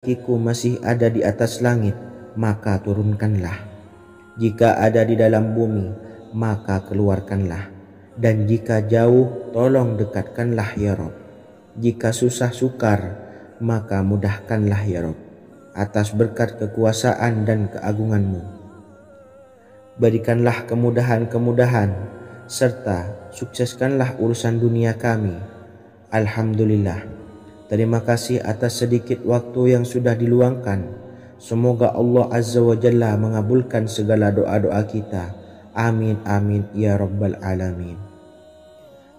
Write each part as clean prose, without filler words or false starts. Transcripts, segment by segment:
Rezekiku masih ada di atas langit, maka turunkanlah. Jika ada di dalam bumi, maka keluarkanlah. Dan jika jauh, tolong dekatkanlah ya Rob. Jika susah sukar, maka mudahkanlah ya Rob. Atas berkat kekuasaan dan keagunganmu, berikanlah kemudahan-kemudahan, serta sukseskanlah urusan dunia kami. Alhamdulillah. Terima kasih atas sedikit waktu yang sudah diluangkan. Semoga Allah Azza wa Jalla mengabulkan segala doa-doa kita. Amin amin ya rabbal alamin.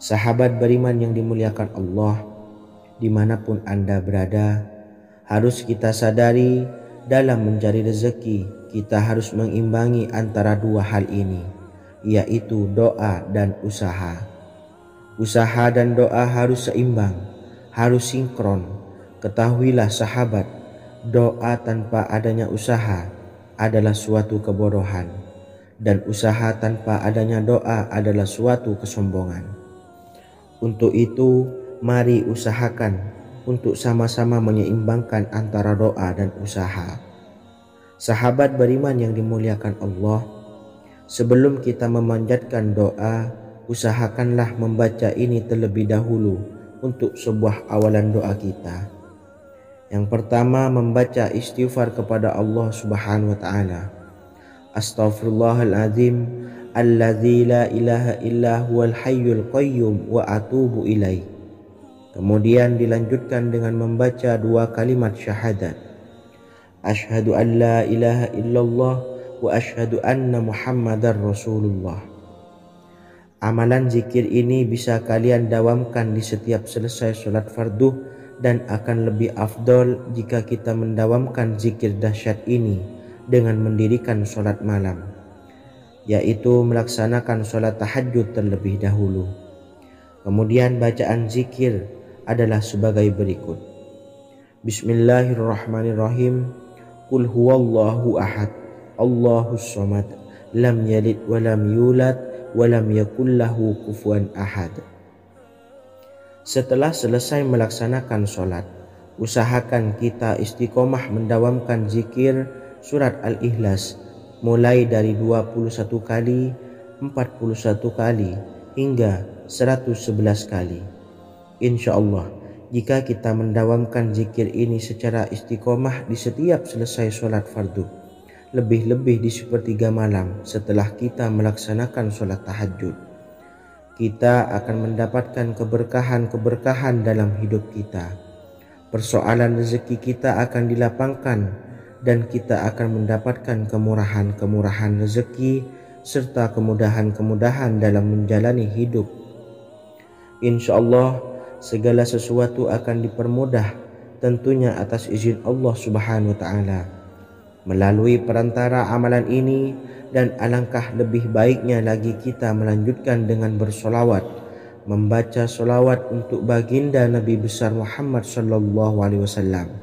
Sahabat beriman yang dimuliakan Allah, dimanapun Anda berada, harus kita sadari dalam mencari rezeki kita harus mengimbangi antara dua hal ini, yaitu doa dan usaha. Usaha dan doa harus seimbang, harus sinkron. Ketahuilah sahabat, doa tanpa adanya usaha adalah suatu kebodohan, dan usaha tanpa adanya doa adalah suatu kesombongan. Untuk itu, mari usahakan untuk sama-sama menyeimbangkan antara doa dan usaha. Sahabat beriman yang dimuliakan Allah, sebelum kita memanjatkan doa, usahakanlah membaca ini terlebih dahulu untuk sebuah awalan doa kita. Yang pertama, membaca istighfar kepada Allah Subhanahu wa taala. Astaghfirullahaladzim alladzi la ilaha illa huwal hayyul qayyum wa atubu ilaih. Kemudian dilanjutkan dengan membaca dua kalimat syahadat. Asyhadu an la ilaha illallah wa asyhadu anna Muhammadar Rasulullah. Amalan zikir ini bisa kalian dawamkan di setiap selesai sholat fardu, dan akan lebih afdol jika kita mendawamkan zikir dahsyat ini dengan mendirikan sholat malam, yaitu melaksanakan sholat tahajud terlebih dahulu. Kemudian bacaan zikir adalah sebagai berikut. Bismillahirrahmanirrahim. Qul huwallahu ahad, Allahus samad, lam yalid wa lam yulad walam yakullahu kufuwan ahad. Setelah selesai melaksanakan sholat, usahakan kita istiqomah mendawamkan zikir surat Al-Ikhlas mulai dari 21 kali, 41 kali, hingga 111 kali. Insya Allah, jika kita mendawamkan zikir ini secara istiqomah di setiap selesai sholat fardu, lebih-lebih di sepertiga malam setelah kita melaksanakan sholat tahajud, kita akan mendapatkan keberkahan-keberkahan dalam hidup kita. Persoalan rezeki kita akan dilapangkan, dan kita akan mendapatkan kemurahan-kemurahan rezeki serta kemudahan-kemudahan dalam menjalani hidup. Insya Allah, segala sesuatu akan dipermudah, tentunya atas izin Allah Subhanahu wa ta'ala. Melalui perantara amalan ini, dan alangkah lebih baiknya lagi kita melanjutkan dengan bersolawat, membaca solawat untuk baginda Nabi besar Muhammad sallallahu alaihi wasallam.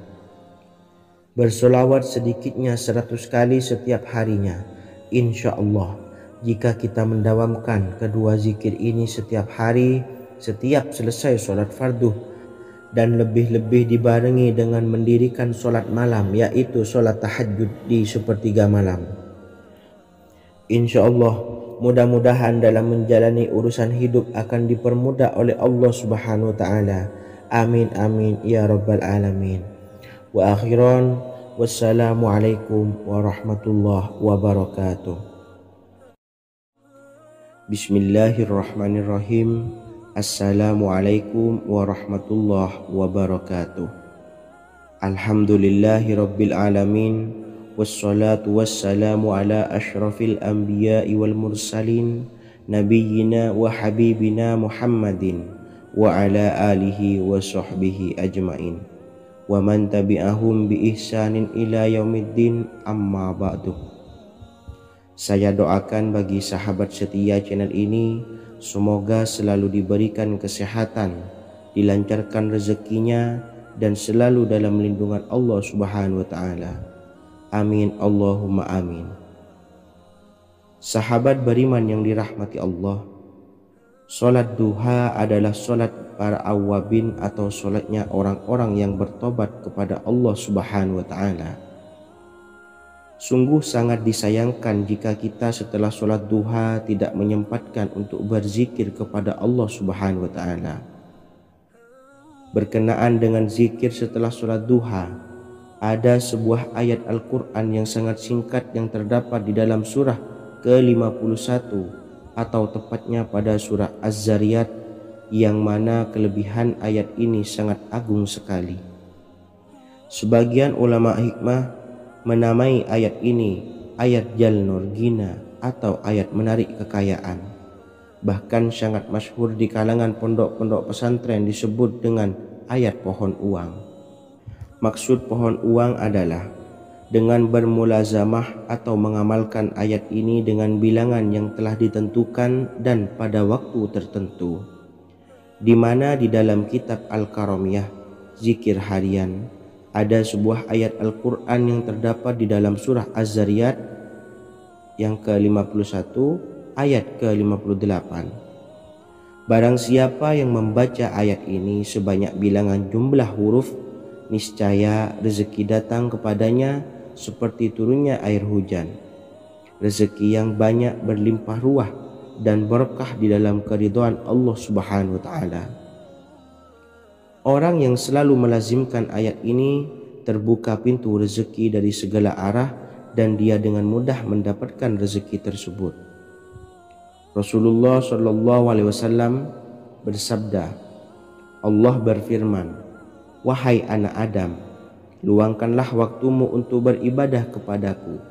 Bersolawat sedikitnya 100 kali setiap harinya. Insya Allah, jika kita mendawamkan kedua zikir ini setiap hari, setiap selesai sholat fardu, dan lebih-lebih dibarengi dengan mendirikan sholat malam, yaitu sholat tahajud di sepertiga malam, insya Allah mudah-mudahan dalam menjalani urusan hidup akan dipermudah oleh Allah Subhanahu wa ta'ala. Amin amin ya rabbal alamin. Wa akhiran, wassalamualaikum warahmatullahi wabarakatuh. Bismillahirrahmanirrahim. Assalamualaikum warahmatullahi wabarakatuh. Alhamdulillahi rabbil alamin, wassalatu wassalamu ala ashrafil anbiya'i wal mursalin, nabiyyina wa habibina Muhammadin wa ala alihi wa sahbihi ajmain, wa man tabi'ahum bi ihsanin ila yaumiddin, amma ba'du. Saya doakan bagi sahabat setia channel ini, semoga selalu diberikan kesehatan, dilancarkan rezekinya, dan selalu dalam lindungan Allah Subhanahu wa ta'ala. Amin Allahumma amin. Sahabat beriman yang dirahmati Allah, Solat duha adalah solat para awabin atau solatnya orang-orang yang bertobat kepada Allah Subhanahu wa Ta'ala. Sungguh sangat disayangkan jika kita setelah solat duha tidak menyempatkan untuk berzikir kepada Allah Subhanahu wa Ta'ala. Berkenaan dengan zikir setelah solat duha, ada sebuah ayat Al-Quran yang sangat singkat yang terdapat di dalam surah ke-51 atau tepatnya pada surah Az-Zariyat, yang mana kelebihan ayat ini sangat agung sekali. Sebagian ulama hikmah menamai ayat ini ayat Jalnur Gina atau ayat menarik kekayaan. Bahkan sangat masyhur di kalangan pondok-pondok pesantren disebut dengan ayat pohon uang. Maksud pohon uang adalah dengan bermulazamah atau mengamalkan ayat ini dengan bilangan yang telah ditentukan dan pada waktu tertentu, di mana di dalam kitab Al-Karamiyah zikir harian ada sebuah ayat Al-Quran yang terdapat di dalam surah Az-Zariyat yang ke-51 ayat ke-58. Barang siapa yang membaca ayat ini sebanyak bilangan jumlah huruf, niscaya rezeki datang kepadanya seperti turunnya air hujan, rezeki yang banyak berlimpah ruah dan berkah di dalam keridhaan Allah Subhanahu wa Ta'ala. Orang yang selalu melazimkan ayat ini terbuka pintu rezeki dari segala arah dan dia dengan mudah mendapatkan rezeki tersebut. Rasulullah SAW bersabda, Allah berfirman, "Wahai anak Adam, luangkanlah waktumu untuk beribadah kepadaku.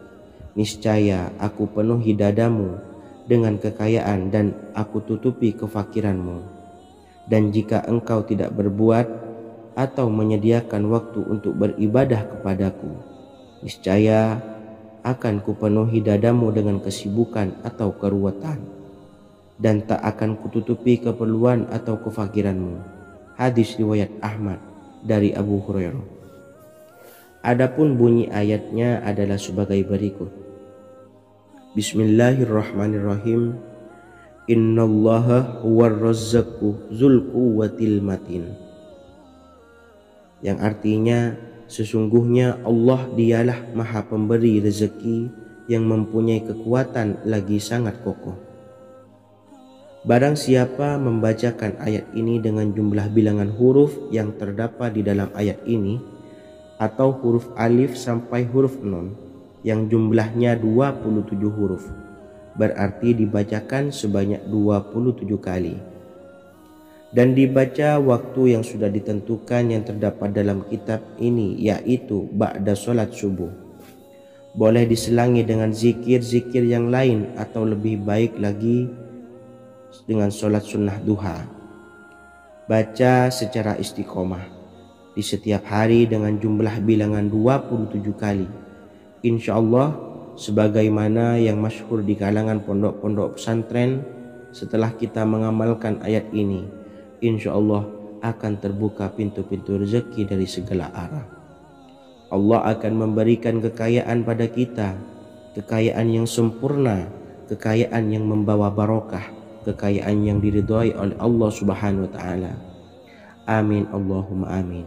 Niscaya aku penuhi dadamu dengan kekayaan dan aku tutupi kefakiranmu. Dan jika engkau tidak berbuat atau menyediakan waktu untuk beribadah kepadaku, niscaya akan kupenuhi dadamu dengan kesibukan atau keruwetan, dan tak akan kututupi keperluan atau kefakiranmu." Hadis riwayat Ahmad dari Abu Hurairah. Adapun bunyi ayatnya adalah sebagai berikut. Bismillahirrahmanirrahim. Innallaha huwar razzaqu dzul quwwatil matin. Yang artinya, sesungguhnya Allah dialah maha pemberi rezeki yang mempunyai kekuatan lagi sangat kokoh. Barang siapa membacakan ayat ini dengan jumlah bilangan huruf yang terdapat di dalam ayat ini, atau huruf alif sampai huruf nun yang jumlahnya 27 huruf, berarti dibacakan sebanyak 27 kali, dan dibaca waktu yang sudah ditentukan yang terdapat dalam kitab ini, yaitu ba'da sholat subuh. Boleh diselangi dengan zikir-zikir yang lain atau lebih baik lagi dengan sholat sunnah duha. Baca secara istiqomah di setiap hari dengan jumlah bilangan 27 kali. Insya Allah, sebagaimana yang masyhur di kalangan pondok-pondok pesantren, setelah kita mengamalkan ayat ini, insya Allah akan terbuka pintu-pintu rezeki dari segala arah. Allah akan memberikan kekayaan pada kita, kekayaan yang sempurna, kekayaan yang membawa barokah, kekayaan yang diridhai oleh Allah Subhanahu wa Ta'ala. Amin Allahumma amin.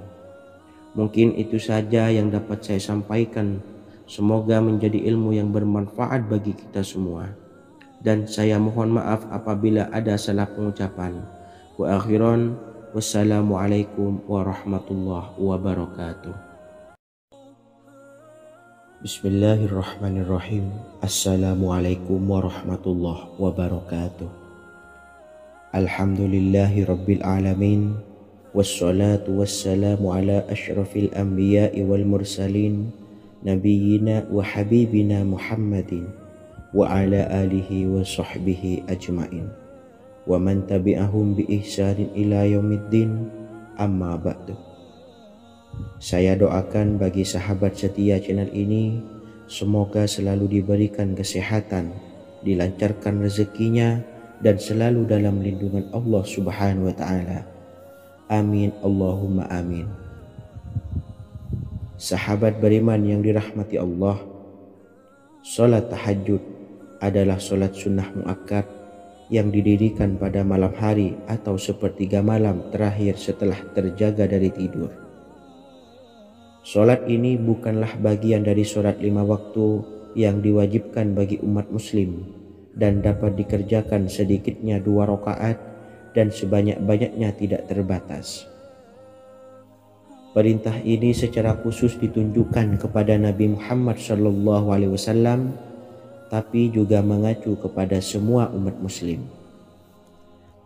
Mungkin itu saja yang dapat saya sampaikan. Semoga menjadi ilmu yang bermanfaat bagi kita semua. Dan saya mohon maaf apabila ada salah pengucapan. Wa akhiran, wassalamualaikum warahmatullahi wabarakatuh. Bismillahirrahmanirrahim. Assalamualaikum warahmatullahi wabarakatuh. Alhamdulillahi rabbil alamin. Wassalatu wassalamu ala ashrafil anbiya'i wal mursalin, nabiyyina wa habibina Muhammadin wa ala alihi wa sahbihi ajma'in wa man tabi'ahum bi ihsanin ila yaumiddin, amma ba'du. Saya doakan bagi sahabat setia channel ini, semoga selalu diberikan kesehatan, dilancarkan rezekinya, dan selalu dalam lindungan Allah Subhanahu wa Ta'ala. Amin Allahumma amin. Sahabat beriman yang dirahmati Allah, salat tahajud adalah salat sunnah muakkad yang didirikan pada malam hari atau sepertiga malam terakhir setelah terjaga dari tidur. Solat ini bukanlah bagian dari solat 5 waktu yang diwajibkan bagi umat muslim dan dapat dikerjakan sedikitnya 2 rakaat dan sebanyak-banyaknya tidak terbatas. Perintah ini secara khusus ditunjukkan kepada Nabi Muhammad SAW, tapi juga mengacu kepada semua umat muslim.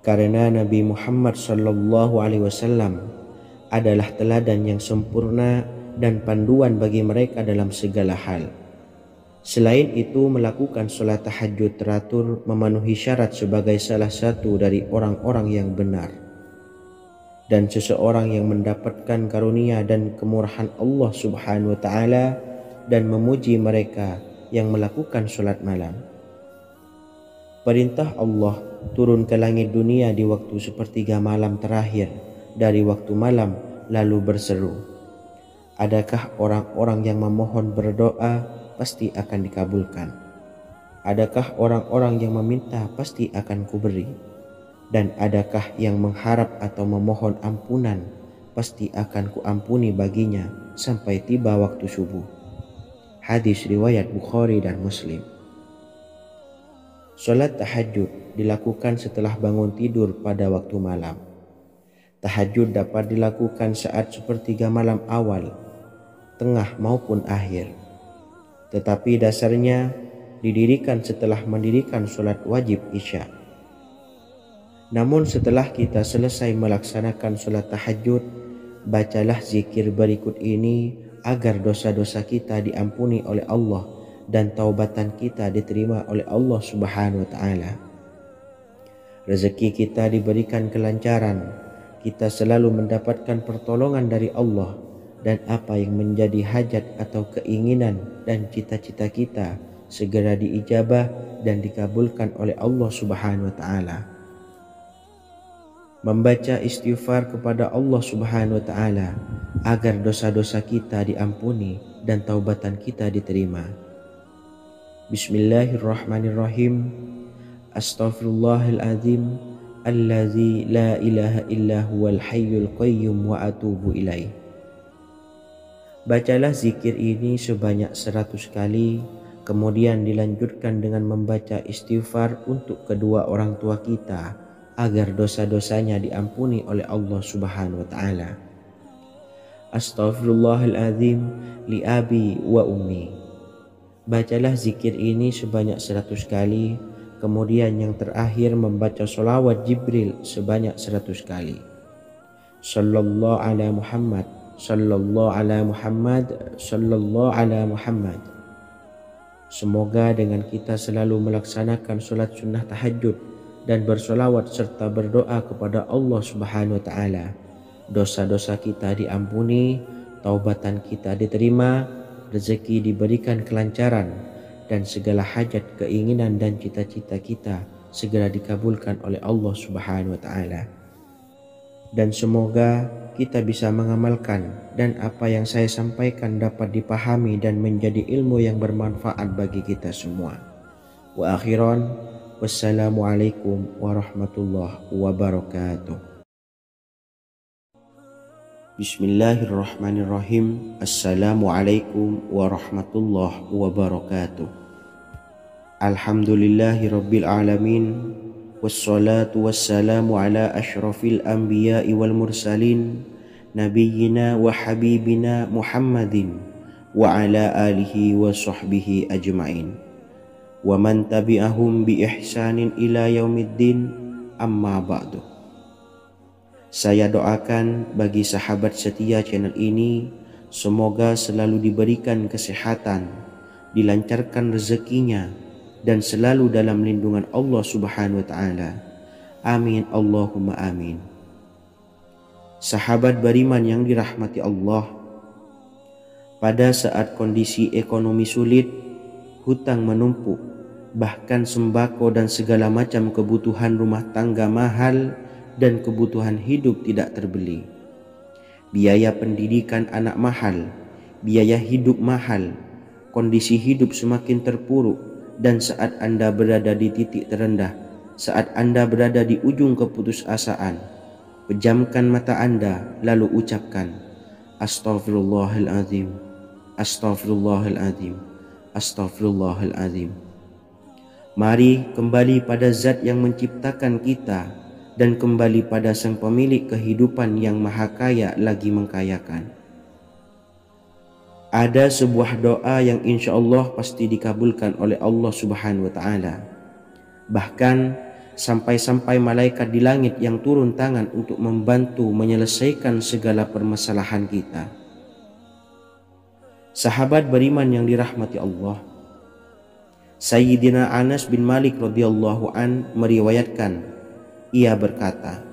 Karena Nabi Muhammad SAW adalah teladan yang sempurna dan panduan bagi mereka dalam segala hal. Selain itu, melakukan sholat tahajud teratur memenuhi syarat sebagai salah satu dari orang-orang yang benar. Dan seseorang yang mendapatkan karunia dan kemurahan Allah Subhanahu wa Ta'ala dan memuji mereka yang melakukan sholat malam. Perintah Allah turun ke langit dunia di waktu sepertiga malam terakhir dari waktu malam, lalu berseru, adakah orang-orang yang memohon berdoa pasti akan dikabulkan? Adakah orang-orang yang meminta pasti akan kuberi? Dan adakah yang mengharap atau memohon ampunan pasti akan kuampuni baginya sampai tiba waktu subuh. Hadis riwayat Bukhari dan Muslim. Salat tahajud dilakukan setelah bangun tidur pada waktu malam. Tahajud dapat dilakukan saat sepertiga malam awal, tengah maupun akhir. Tetapi dasarnya didirikan setelah mendirikan salat wajib Isya. Namun setelah kita selesai melaksanakan sholat tahajud, bacalah zikir berikut ini agar dosa-dosa kita diampuni oleh Allah dan taubatan kita diterima oleh Allah Subhanahu wa Ta'ala. Rezeki kita diberikan kelancaran, kita selalu mendapatkan pertolongan dari Allah, dan apa yang menjadi hajat atau keinginan dan cita-cita kita segera diijabah dan dikabulkan oleh Allah Subhanahu wa Ta'ala. Membaca istighfar kepada Allah Subhanahu wa Ta'ala agar dosa-dosa kita diampuni dan taubatan kita diterima. Bismillahirrahmanirrahim. Astaghfirullahaladzim allazi la ilaha illa huwal hayyul qayyum wa atubu ilaih. Bacalah zikir ini sebanyak 100 kali, kemudian dilanjutkan dengan membaca istighfar untuk kedua orang tua kita agar dosa-dosanya diampuni oleh Allah Subhanahu wa Ta'ala. Astaghfirullahaladzim li abi wa ummi. Bacalah zikir ini sebanyak 100 kali, kemudian yang terakhir membaca sholawat Jibril sebanyak 100 kali. Sallallahu ala Muhammad, sallallahu ala Muhammad, sallallahu ala Muhammad. Semoga dengan kita selalu melaksanakan sholat sunnah tahajud dan bersolawat serta berdoa kepada Allah Subhanahu wa Ta'ala, dosa-dosa kita diampuni, taubatan kita diterima, rezeki diberikan kelancaran, dan segala hajat, keinginan dan cita-cita kita segera dikabulkan oleh Allah Subhanahu wa Ta'ala. Dan semoga kita bisa mengamalkan dan apa yang saya sampaikan dapat dipahami dan menjadi ilmu yang bermanfaat bagi kita semua. Wa akhiran, wassalamualaikum warahmatullahi wabarakatuh. Bismillahirrahmanirrahim. Assalamualaikum warahmatullahi wabarakatuh. Alhamdulillahi rabbil alamin, wassalatu wassalamu ala ashrafil anbiya'i wal mursalin, nabiyyina wa habibina Muhammadin wa ala alihi wa sahbihi ajma'in wa man tabi'ahum bi ihsanin ila yaumiddin, amma ba'du. Saya doakan bagi sahabat setia channel ini, semoga selalu diberikan kesehatan, dilancarkan rezekinya, dan selalu dalam lindungan Allah Subhanahu wa Ta'ala. Amin Allahumma amin. Sahabat beriman yang dirahmati Allah, pada saat kondisi ekonomi sulit, hutang menumpuk, bahkan sembako dan segala macam kebutuhan rumah tangga mahal dan kebutuhan hidup tidak terbeli. Biaya pendidikan anak mahal, biaya hidup mahal, kondisi hidup semakin terpuruk, dan saat Anda berada di titik terendah, saat Anda berada di ujung keputusasaan, pejamkan mata Anda lalu ucapkan Astaghfirullahaladzim, Astaghfirullahaladzim, Astaghfirullahaladzim. Mari kembali pada Zat yang menciptakan kita dan kembali pada Sang Pemilik kehidupan yang Maha Kaya lagi mengkayakan. Ada sebuah doa yang insya Allah pasti dikabulkan oleh Allah Subhanahu wa Ta'ala. Bahkan sampai-sampai malaikat di langit yang turun tangan untuk membantu menyelesaikan segala permasalahan kita. Sahabat beriman yang dirahmati Allah, Sayyidina Anas bin Malik radhiyallahu an meriwayatkan, ia berkata,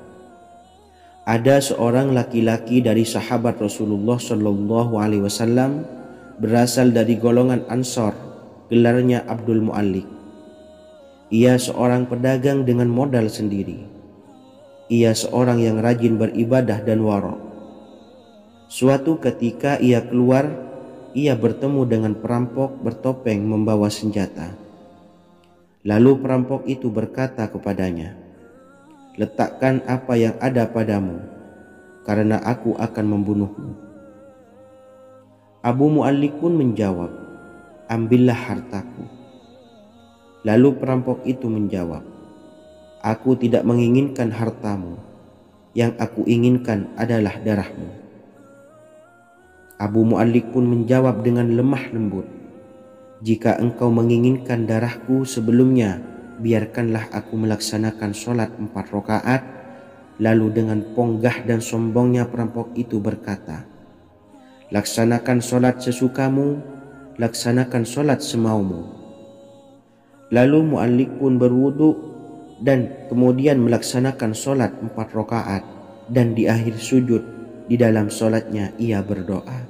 ada seorang laki-laki dari sahabat Rasulullah Shallallahu Alaihi Wasallam berasal dari golongan Ansor, gelarnya Abdul Mu'allik. Ia seorang pedagang dengan modal sendiri. Ia seorang yang rajin beribadah dan wara'. Suatu ketika ia keluar, ia bertemu dengan perampok bertopeng membawa senjata. Lalu perampok itu berkata kepadanya, letakkan apa yang ada padamu, karena aku akan membunuhmu. Abu Mu'allik pun menjawab, ambillah hartaku. Lalu perampok itu menjawab, aku tidak menginginkan hartamu, yang aku inginkan adalah darahmu. Abu Mu'allik pun menjawab dengan lemah lembut, jika engkau menginginkan darahku sebelumnya, biarkanlah aku melaksanakan sholat 4 rakaat. Lalu dengan ponggah dan sombongnya perampok itu berkata, laksanakan sholat sesukamu, laksanakan sholat semaumu. Lalu Mu'allik pun berwudu dan kemudian melaksanakan sholat 4 rakaat, dan di akhir sujud di dalam sholatnya ia berdoa.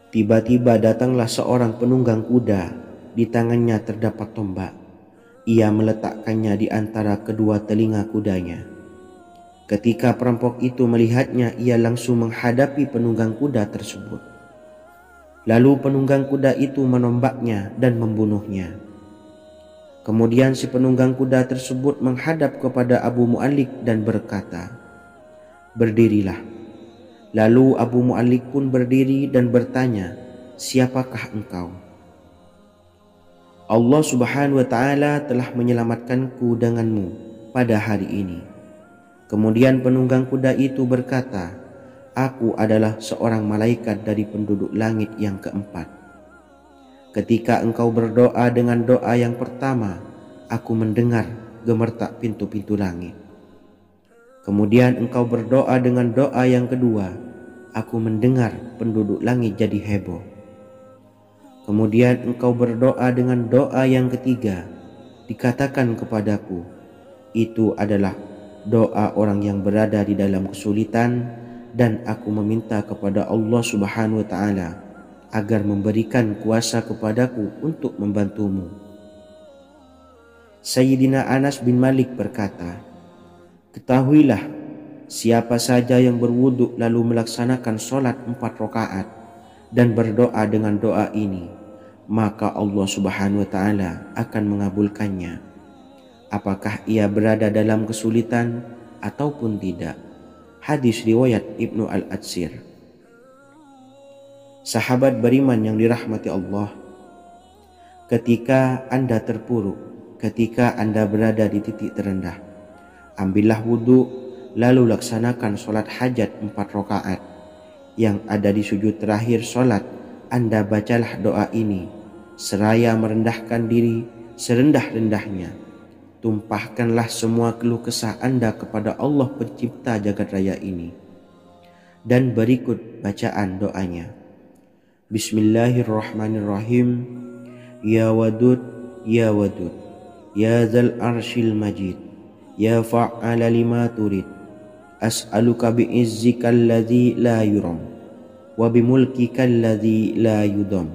Tiba-tiba datanglah seorang penunggang kuda, di tangannya terdapat tombak. Ia meletakkannya di antara kedua telinga kudanya. Ketika perampok itu melihatnya, ia langsung menghadapi penunggang kuda tersebut. Lalu penunggang kuda itu menombaknya dan membunuhnya. Kemudian si penunggang kuda tersebut menghadap kepada Abu Mu'allik dan berkata, berdirilah. Lalu Abu Mu'allik pun berdiri dan bertanya, siapakah engkau? Allah Subhanahu wa Ta'ala telah menyelamatkanku denganmu pada hari ini. Kemudian penunggang kuda itu berkata, aku adalah seorang malaikat dari penduduk langit yang keempat. Ketika engkau berdoa dengan doa yang pertama, aku mendengar gemertak pintu-pintu langit. Kemudian engkau berdoa dengan doa yang kedua, aku mendengar penduduk langit jadi heboh. Kemudian engkau berdoa dengan doa yang ketiga, dikatakan kepadaku, itu adalah doa orang yang berada di dalam kesulitan, dan aku meminta kepada Allah Subhanahu wa Ta'ala agar memberikan kuasa kepadaku untuk membantumu. Sayyidina Anas bin Malik berkata, ketahuilah, siapa saja yang berwudu lalu melaksanakan sholat 4 rakaat dan berdoa dengan doa ini, maka Allah Subhanahu wa Ta'ala akan mengabulkannya, apakah ia berada dalam kesulitan ataupun tidak. Hadis riwayat Ibnu Al-Atsir. Sahabat beriman yang dirahmati Allah, ketika Anda terpuruk, ketika Anda berada di titik terendah, ambillah wudu, lalu laksanakan sholat hajat 4 rakaat. Yang ada di sujud terakhir sholat, Anda bacalah doa ini, seraya merendahkan diri serendah-rendahnya. Tumpahkanlah semua keluh kesah Anda kepada Allah pencipta jagat raya ini. Dan berikut bacaan doanya. Bismillahirrahmanirrahim. Ya Wadud, Ya Wadud, Ya Zal Arshil Majid, Ya Fa'ala lima turid, as'aluka bi'izzika alladhi la yuram, wa bimulkika alladhi la yudam,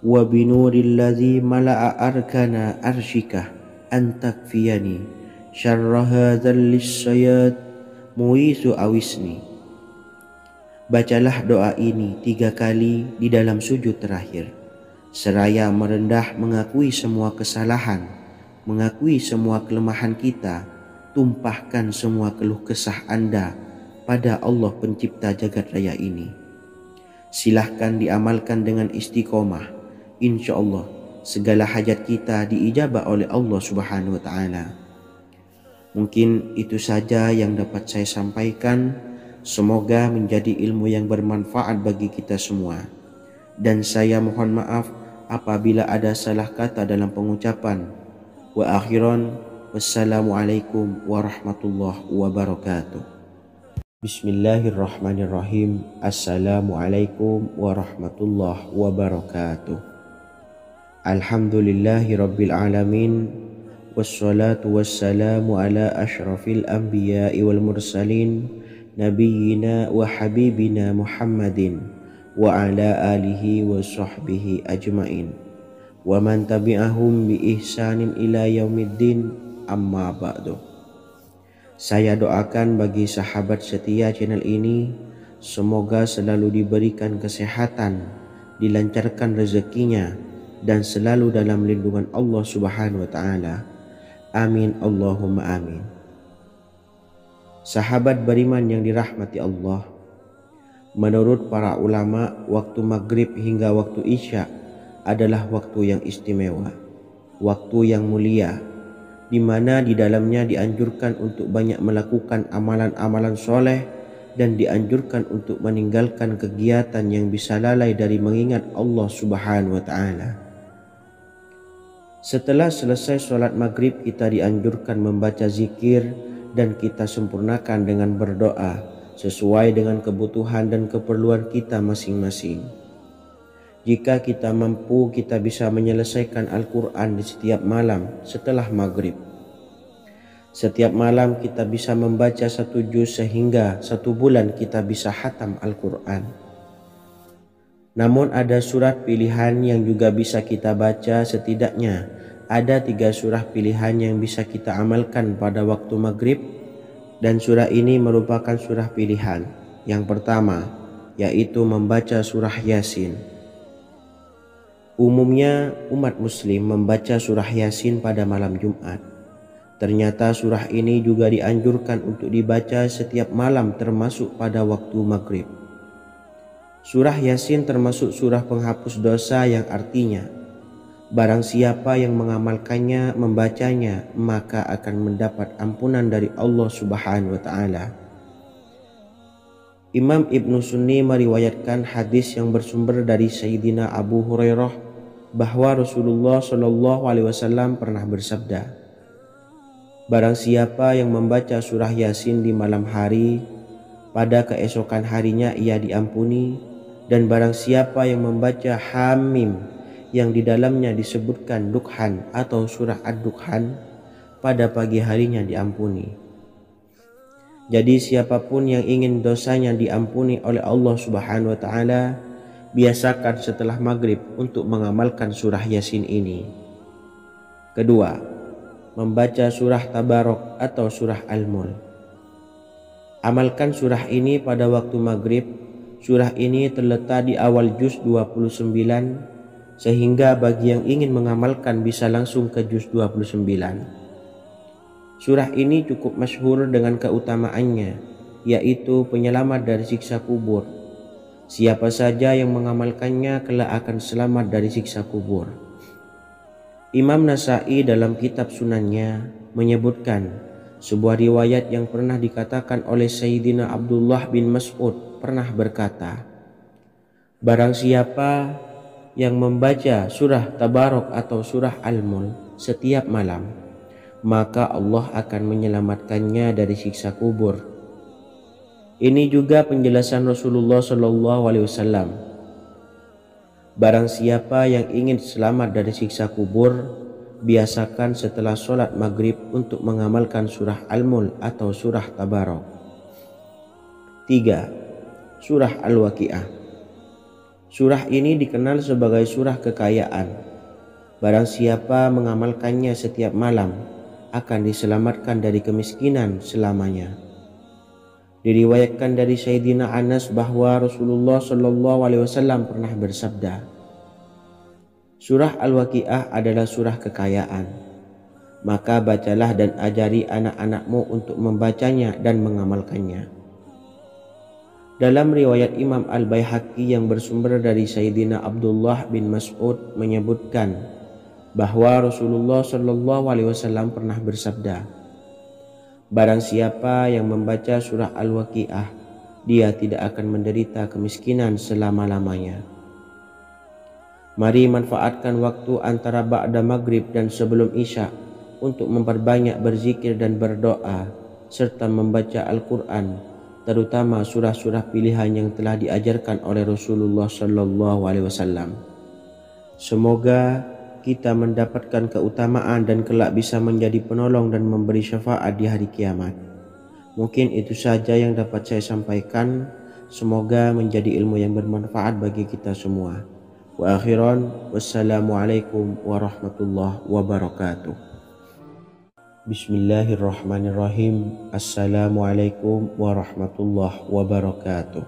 wa binuril ladhi mala'a arkana arshika, an takfiyani syarra hadzal lisyayat muisu awisni. Bacalah doa ini 3 kali di dalam sujud terakhir, seraya merendah mengakui semua kesalahan mengakui semua kelemahan kita, tumpahkan semua keluh kesah Anda pada Allah pencipta jagat raya ini. Silahkan diamalkan dengan istiqomah. Insya Allah segala hajat kita diijabah oleh Allah Subhanahu wa Ta'ala. Mungkin itu saja yang dapat saya sampaikan. Semoga menjadi ilmu yang bermanfaat bagi kita semua. Dan saya mohon maaf apabila ada salah kata dalam pengucapan. Wa akhiran, wassalamualaikum warahmatullahi wabarakatuh. Bismillahirrahmanirrahim. Assalamualaikum warahmatullahi wabarakatuh. Alhamdulillahi rabbil alamin. Wassalatu wassalamu ala ashrafil anbiya'i wal mursalin, nabiyyina wa habibina Muhammadin wa ala alihi wa sahbihi ajmain wa man tabi'ahum bi ihsanin ila yaumiddin, amma ba'du. Saya doakan bagi sahabat setia channel ini, semoga selalu diberikan kesehatan, dilancarkan rezekinya, dan selalu dalam lindungan Allah Subhanahu wa Ta'ala. Amin Allahumma amin. Sahabat beriman yang dirahmati Allah, menurut para ulama, waktu maghrib hingga waktu isya adalah waktu yang istimewa, waktu yang mulia, di mana di dalamnya dianjurkan untuk banyak melakukan amalan-amalan soleh dan dianjurkan untuk meninggalkan kegiatan yang bisa lalai dari mengingat Allah Subhanahu wa Ta'ala. Setelah selesai sholat maghrib, kita dianjurkan membaca zikir dan kita sempurnakan dengan berdoa sesuai dengan kebutuhan dan keperluan kita masing-masing. Jika kita mampu, kita bisa menyelesaikan Al-Quran di setiap malam setelah maghrib. Setiap malam kita bisa membaca 1 juz sehingga 1 bulan kita bisa khatam Al-Quran. Namun ada surat pilihan yang juga bisa kita baca. Setidaknya ada 3 surah pilihan yang bisa kita amalkan pada waktu maghrib, dan surah ini merupakan surah pilihan. Yang pertama yaitu membaca surah Yasin. Umumnya umat muslim membaca surah Yasin pada malam Jumat. Ternyata surah ini juga dianjurkan untuk dibaca setiap malam termasuk pada waktu maghrib. Surah Yasin termasuk surah penghapus dosa yang artinya barang siapa yang mengamalkannya, membacanya, maka akan mendapat ampunan dari Allah Subhanahu wa Ta'ala. Imam Ibnu Sunni meriwayatkan hadis yang bersumber dari Sayyidina Abu Hurairah bahwa Rasulullah Shallallahu Alaihi Wasallam pernah bersabda, barang siapa yang membaca surah Yasin di malam hari, pada keesokan harinya ia diampuni. Dan barang siapa yang membaca Hamim yang di dalamnya disebutkan Dukhan atau surah Ad-Dukhan, pada pagi harinya diampuni. Jadi siapapun yang ingin dosanya diampuni oleh Allah Subhanahu wa Ta'ala, biasakan setelah maghrib untuk mengamalkan surah Yasin ini. Kedua, membaca surah Tabarok atau surah Al-Mulk. Amalkan surah ini pada waktu maghrib. Surah ini terletak di awal juz 29, sehingga bagi yang ingin mengamalkan bisa langsung ke juz 29. Surah ini cukup masyhur dengan keutamaannya, yaitu penyelamat dari siksa kubur. Siapa saja yang mengamalkannya kelak akan selamat dari siksa kubur. Imam Nasa'i dalam kitab Sunannya menyebutkan sebuah riwayat yang pernah dikatakan oleh Sayyidina Abdullah bin Mas'ud pernah berkata, barang siapa yang membaca surah Tabarok atau surah Al-Mulk setiap malam, maka Allah akan menyelamatkannya dari siksa kubur. Ini juga penjelasan Rasulullah Shallallahu Alaihi Wasallam. Barang siapa yang ingin selamat dari siksa kubur, biasakan setelah sholat maghrib untuk mengamalkan surah Al-Mulk atau surah Tabarok. 3. Surah Al-Waqi'ah. Surah ini dikenal sebagai surah kekayaan. Barang siapa mengamalkannya setiap malam akan diselamatkan dari kemiskinan selamanya. Diriwayatkan dari Sayyidina Anas bahwa Rasulullah Shallallahu Alaihi Wasallam pernah bersabda, surah Al-Waqi'ah adalah surah kekayaan. Maka bacalah dan ajari anak-anakmu untuk membacanya dan mengamalkannya. Dalam riwayat Imam Al-Baihaqi yang bersumber dari Sayyidina Abdullah bin Mas'ud menyebutkan bahwa Rasulullah Shallallahu Alaihi Wasallam pernah bersabda, "Barang siapa yang membaca surah Al-Waqiah, dia tidak akan menderita kemiskinan selama-lamanya." Mari manfaatkan waktu antara ba'da maghrib dan sebelum isya untuk memperbanyak berzikir dan berdoa serta membaca Al-Quran, terutama surah-surah pilihan yang telah diajarkan oleh Rasulullah Shallallahu Alaihi Wasallam. Semoga kita mendapatkan keutamaan dan kelak bisa menjadi penolong dan memberi syafaat di hari kiamat. Mungkin itu saja yang dapat saya sampaikan. Semoga menjadi ilmu yang bermanfaat bagi kita semua. Wa akhiran, wassalamualaikum warahmatullahi wabarakatuh. Bismillahirrahmanirrahim. Assalamualaikum warahmatullahi wabarakatuh.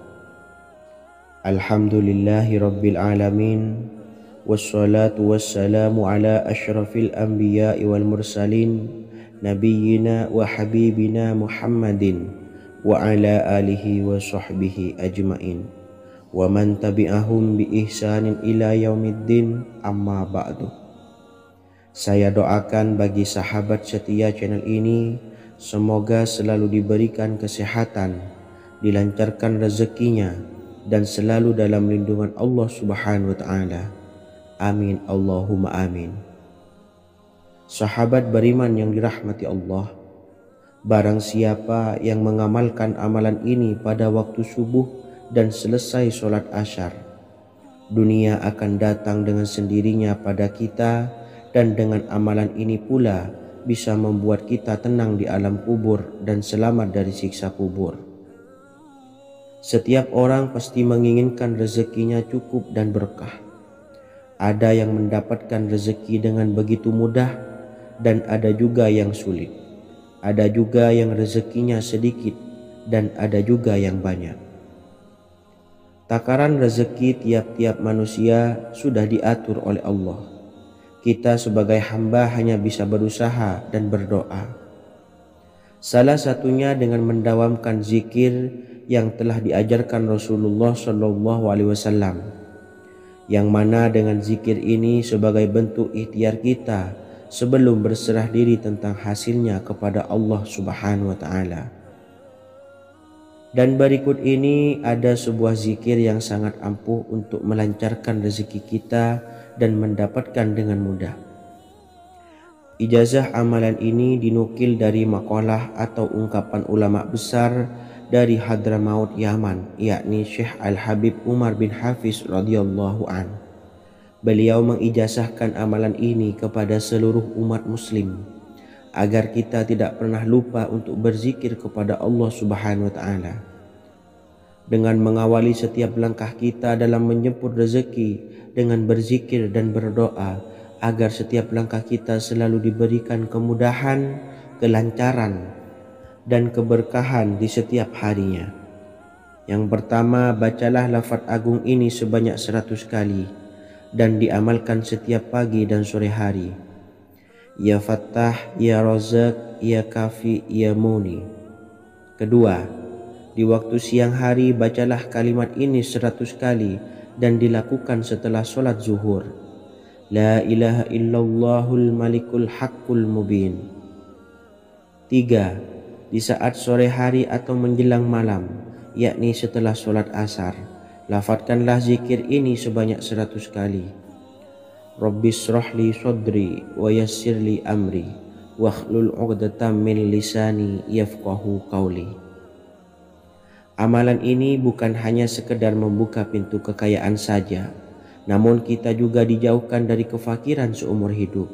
Alhamdulillahi rabbil alamin. Wassalatu wassalamu ala ashrafil anbiya'i wal mursalin, nabiyyina wa habibina Muhammadin wa ala alihi wa sahbihi ajmain, wa man tabi'ahum bi ihsanin ila yaumiddin, amma ba'du. Saya doakan bagi sahabat setia channel ini, semoga selalu diberikan kesehatan, dilancarkan rezekinya, dan selalu dalam lindungan Allah Subhanahu wa Ta'ala. Amin Allahumma amin. Sahabat beriman yang dirahmati Allah, barang siapa yang mengamalkan amalan ini pada waktu subuh dan selesai sholat asyar, dunia akan datang dengan sendirinya pada kita, dan dengan amalan ini pula bisa membuat kita tenang di alam kubur dan selamat dari siksa kubur. Setiap orang pasti menginginkan rezekinya cukup dan berkah. Ada yang mendapatkan rezeki dengan begitu mudah dan ada juga yang sulit. Ada juga yang rezekinya sedikit dan ada juga yang banyak. Takaran rezeki tiap-tiap manusia sudah diatur oleh Allah. Kita sebagai hamba hanya bisa berusaha dan berdoa. Salah satunya dengan mendawamkan zikir yang telah diajarkan Rasulullah Shallallahu Alaihi Wasallam, yang mana dengan zikir ini sebagai bentuk ikhtiar kita sebelum berserah diri tentang hasilnya kepada Allah Subhanahu Wa Taala. Dan berikut ini ada sebuah zikir yang sangat ampuh untuk melancarkan rezeki kita dan mendapatkan dengan mudah. Ijazah amalan ini dinukil dari makalah atau ungkapan ulama besar dari Hadramaut Yaman, yakni Syekh Al-Habib Umar bin Hafiz radhiyallahu an. Beliau mengijazahkan amalan ini kepada seluruh umat muslim agar kita tidak pernah lupa untuk berzikir kepada Allah Subhanahu wa Ta'ala. Dengan mengawali setiap langkah kita dalam menjemput rezeki dengan berzikir dan berdoa agar setiap langkah kita selalu diberikan kemudahan, kelancaran, dan keberkahan di setiap harinya. Yang pertama, bacalah lafaz agung ini sebanyak 100 kali dan diamalkan setiap pagi dan sore hari. Ya Fattah, Ya Razak, Ya Kafi, Ya Muni. Kedua, di waktu siang hari bacalah kalimat ini 100 kali dan dilakukan setelah sholat zuhur. La ilaha illallahul malikul haqqul mubin. 3. Di saat sore hari atau menjelang malam, yakni setelah sholat asar, lafadzkanlah zikir ini sebanyak 100 kali. Rabbishrahli sodri wa yassirli amri wakhlul 'uqdatam min lisani yafqahu qawli. Amalan ini bukan hanya sekedar membuka pintu kekayaan saja, namun kita juga dijauhkan dari kefakiran seumur hidup.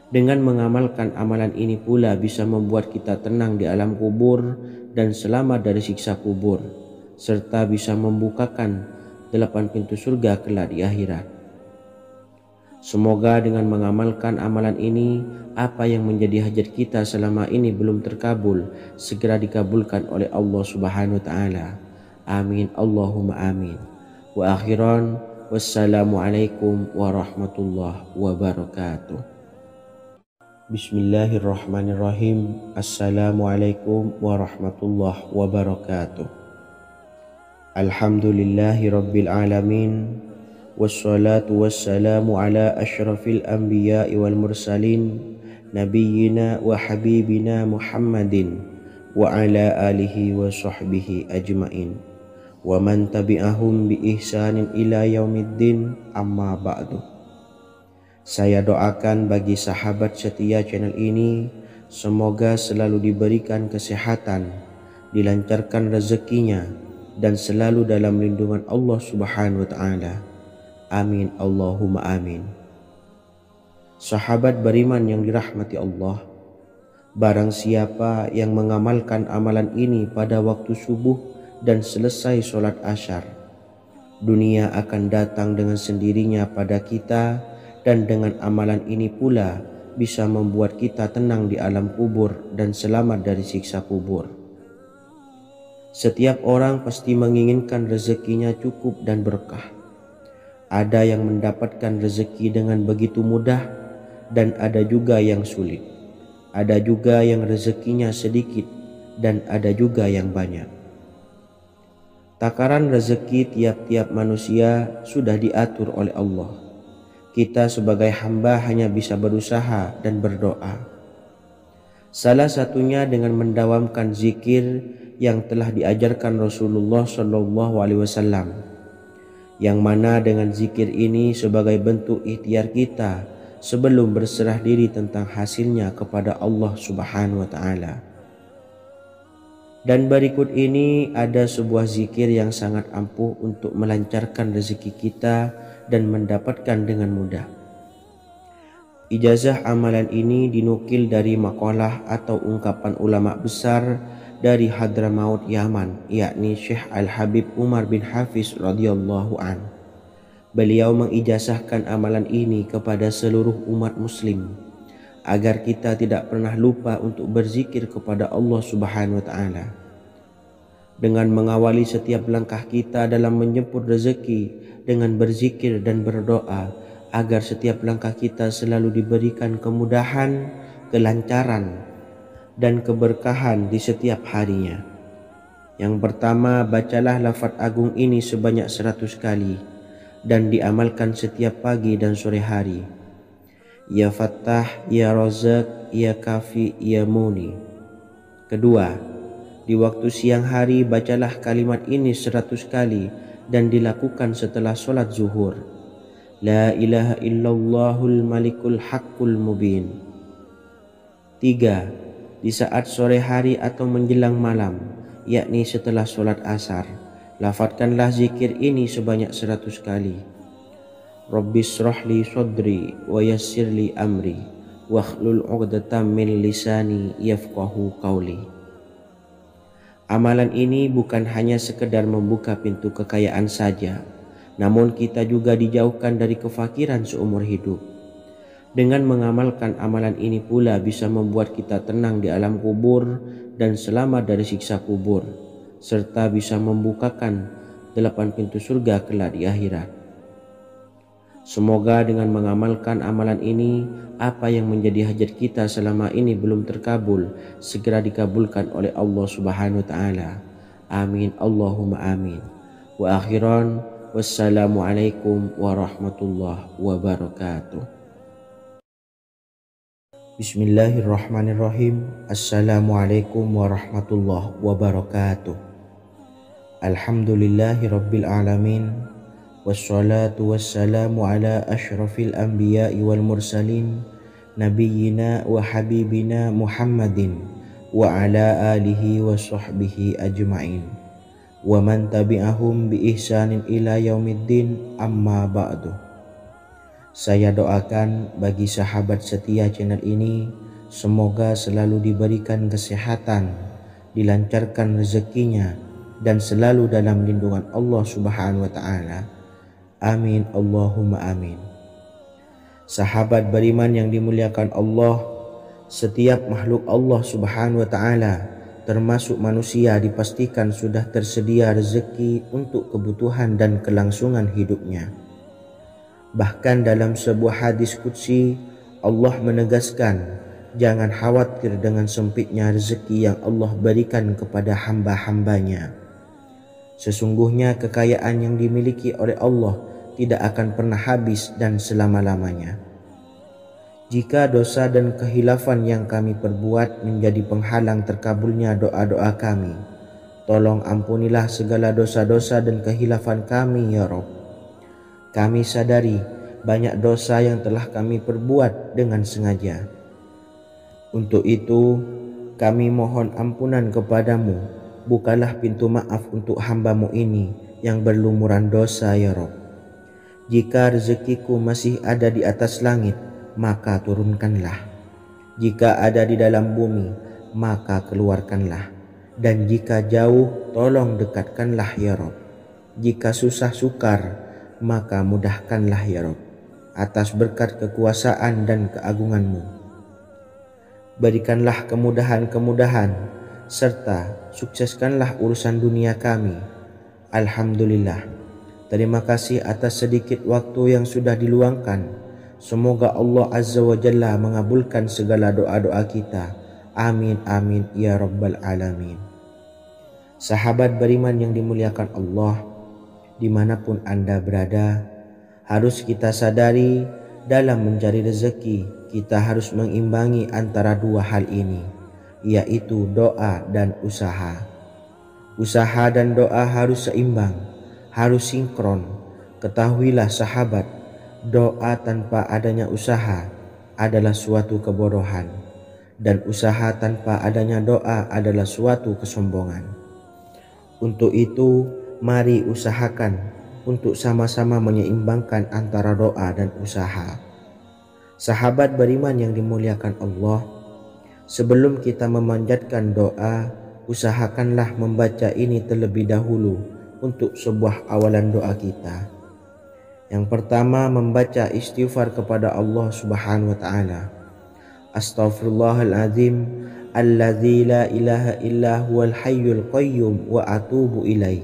Dengan mengamalkan amalan ini pula bisa membuat kita tenang di alam kubur dan selamat dari siksa kubur, serta bisa membukakan 8 pintu surga kelak di akhirat. Semoga dengan mengamalkan amalan ini, apa yang menjadi hajat kita selama ini belum terkabul, segera dikabulkan oleh Allah Subhanahu wa Ta'ala. Amin Allahumma amin. Wa akhiran, wassalamualaikum warahmatullahi wabarakatuh. Bismillahirrahmanirrahim. Assalamualaikum warahmatullahi wabarakatuh. Alhamdulillahi rabbil alamin. Wassalatu wassalamu ala ashrafil anbiya'i wal mursalin, nabiyyina wa habibina Muhammadin wa ala alihi wa sahbihi ajmain wa man tabi'ahum bi ihsanin ila yaumiddin, amma ba'du. Saya doakan bagi sahabat setia channel ini, semoga selalu diberikan kesehatan, dilancarkan rezekinya, dan selalu dalam lindungan Allah Subhanahu wa Ta'ala. Amin Allahumma amin. Sahabat beriman yang dirahmati Allah, barang siapa yang mengamalkan amalan ini pada waktu subuh dan selesai sholat asyar, dunia akan datang dengan sendirinya pada kita, dan dengan amalan ini pula bisa membuat kita tenang di alam kubur dan selamat dari siksa kubur. Setiap orang pasti menginginkan rezekinya cukup dan berkah. Ada yang mendapatkan rezeki dengan begitu mudah, dan ada juga yang sulit. Ada juga yang rezekinya sedikit, dan ada juga yang banyak. Takaran rezeki tiap-tiap manusia sudah diatur oleh Allah. Kita sebagai hamba hanya bisa berusaha dan berdoa. Salah satunya dengan mendawamkan zikir yang telah diajarkan Rasulullah SAW, yang mana dengan zikir ini sebagai bentuk ikhtiar kita sebelum berserah diri tentang hasilnya kepada Allah Subhanahu wa Ta'ala. Dan berikut ini ada sebuah zikir yang sangat ampuh untuk melancarkan rezeki kita dan mendapatkan dengan mudah. Ijazah amalan ini dinukil dari makalah atau ungkapan ulama besar dari Hadramaut Yaman, yakni Syekh Al-Habib Umar bin Hafiz radhiyallahu an. Beliau mengijazahkan amalan ini kepada seluruh umat muslim agar kita tidak pernah lupa untuk berzikir kepada Allah Subhanahu wa Ta'ala. Dengan mengawali setiap langkah kita dalam menjemput rezeki dengan berzikir dan berdoa agar setiap langkah kita selalu diberikan kemudahan, kelancaran, dan keberkahan di setiap harinya. Yang pertama, bacalah lafaz agung ini sebanyak 100 kali dan diamalkan setiap pagi dan sore hari. Ya Fattah, Ya Razak, Ya Kafi, Ya Muni. Kedua, di waktu siang hari bacalah kalimat ini 100 kali dan dilakukan setelah sholat zuhur. La ilaha illallahul malikul haqqul mubin. 3. Di saat sore hari atau menjelang malam, yakni setelah sholat asar, lafadzkanlah zikir ini sebanyak 100 kali. Rabbis shrahli sodri wa yassirli amri wakhlul 'uqdatam min lisani yafqahu qawli. Amalan ini bukan hanya sekedar membuka pintu kekayaan saja, namun kita juga dijauhkan dari kefakiran seumur hidup. Dengan mengamalkan amalan ini pula bisa membuat kita tenang di alam kubur dan selamat dari siksa kubur, serta bisa membukakan 8 pintu surga kelak di akhirat. Semoga dengan mengamalkan amalan ini, apa yang menjadi hajat kita selama ini belum terkabul, segera dikabulkan oleh Allah Subhanahu wa Ta'ala. Amin Allahumma amin. Wa akhiran, wassalamualaikum warahmatullahi wabarakatuh. Bismillahirrahmanirrahim. Assalamualaikum warahmatullahi wabarakatuh. Alhamdulillahi rabbil alamin. Wassalatu wassalamu ala ashrafil anbiya'i wal mursalin, nabiyyina wa habibina Muhammadin wa ala alihi wa sahbihi ajmain wa man tabi'ahum bi ihsanin ila yaumiddin, amma ba'du. Saya doakan bagi sahabat setia channel ini, semoga selalu diberikan kesehatan, dilancarkan rezekinya, dan selalu dalam lindungan Allah Subhanahu wa Ta'ala. Amin Allahumma amin. Sahabat beriman yang dimuliakan Allah, setiap makhluk Allah Subhanahu wa Ta'ala termasuk manusia dipastikan sudah tersedia rezeki untuk kebutuhan dan kelangsungan hidupnya. Bahkan dalam sebuah hadis qudsi Allah menegaskan Jangan khawatir dengan sempitnya rezeki yang Allah berikan kepada hamba-hambanya. Sesungguhnya kekayaan yang dimiliki oleh Allah tidak akan pernah habis dan selama-lamanya. Jika dosa dan kehilafan yang kami perbuat menjadi penghalang terkabulnya doa-doa kami, tolong ampunilah segala dosa-dosa dan kehilafan kami ya Rabb. Kami sadari banyak dosa yang telah kami perbuat dengan sengaja. Untuk itu, kami mohon ampunan kepadamu. Bukalah pintu maaf untuk hamba-Mu ini yang berlumuran dosa ya Rabb. Jika rezekiku masih ada di atas langit, maka turunkanlah. Jika ada di dalam bumi, maka keluarkanlah. Dan jika jauh, tolong dekatkanlah ya Rabb. Jika susah sukar, maka mudahkanlah ya Rabb, atas berkat kekuasaan dan keagungan-Mu. Berikanlah kemudahan-kemudahan serta sukseskanlah urusan dunia kami. Alhamdulillah. Terima kasih atas sedikit waktu yang sudah diluangkan. Semoga Allah Azza wa Jalla mengabulkan segala doa-doa kita. Amin amin ya rabbal alamin. Sahabat beriman yang dimuliakan Allah, dimanapun Anda berada, harus kita sadari dalam mencari rezeki kita harus mengimbangi antara dua hal ini, yaitu doa dan usaha. Usaha dan doa harus seimbang, harus sinkron. Ketahuilah sahabat, doa tanpa adanya usaha adalah suatu kebodohan, dan usaha tanpa adanya doa adalah suatu kesombongan. Untuk itu, mari usahakan untuk sama-sama menyeimbangkan antara doa dan usaha. Sahabat beriman yang dimuliakan Allah, sebelum kita memanjatkan doa, usahakanlah membaca ini terlebih dahulu untuk sebuah awalan doa kita. Yang pertama, membaca istighfar kepada Allah Subhanahu wa taala. Astaghfirullahaladzim alladzi la ilaha illa huwal hayyul qayyum wa atubu ilaih.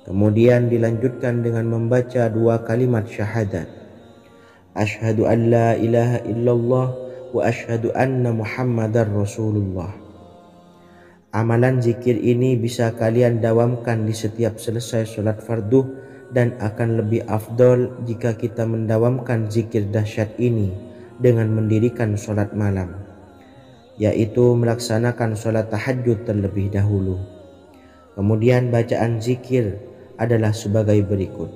Kemudian dilanjutkan dengan membaca dua kalimat syahadat. Asyhadu an la ilaha illallah wa asyhadu anna Muhammadar Rasulullah. Amalan zikir ini bisa kalian dawamkan di setiap selesai sholat fardu dan akan lebih afdol jika kita mendawamkan zikir dahsyat ini dengan mendirikan sholat malam, yaitu melaksanakan sholat tahajud terlebih dahulu. Kemudian bacaan zikir adalah sebagai berikut.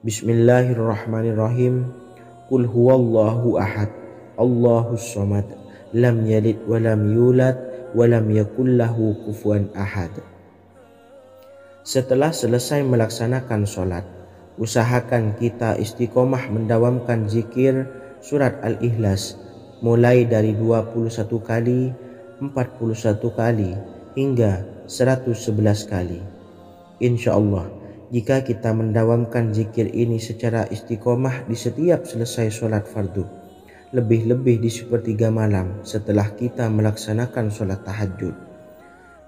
Bismillahirrahmanirrahim. Qul huwallahu ahad, Allahus samad, lam yalid wa lam yulad wa lam yakul lahu kufuwan ahad. Setelah selesai melaksanakan sholat, usahakan kita istiqomah mendawamkan zikir surat Al-Ikhlas mulai dari 21 kali, 41 kali, hingga 111 kali. Insya Allah, jika kita mendawamkan zikir ini secara istiqomah di setiap selesai sholat fardu, lebih-lebih di sepertiga malam setelah kita melaksanakan sholat tahajud,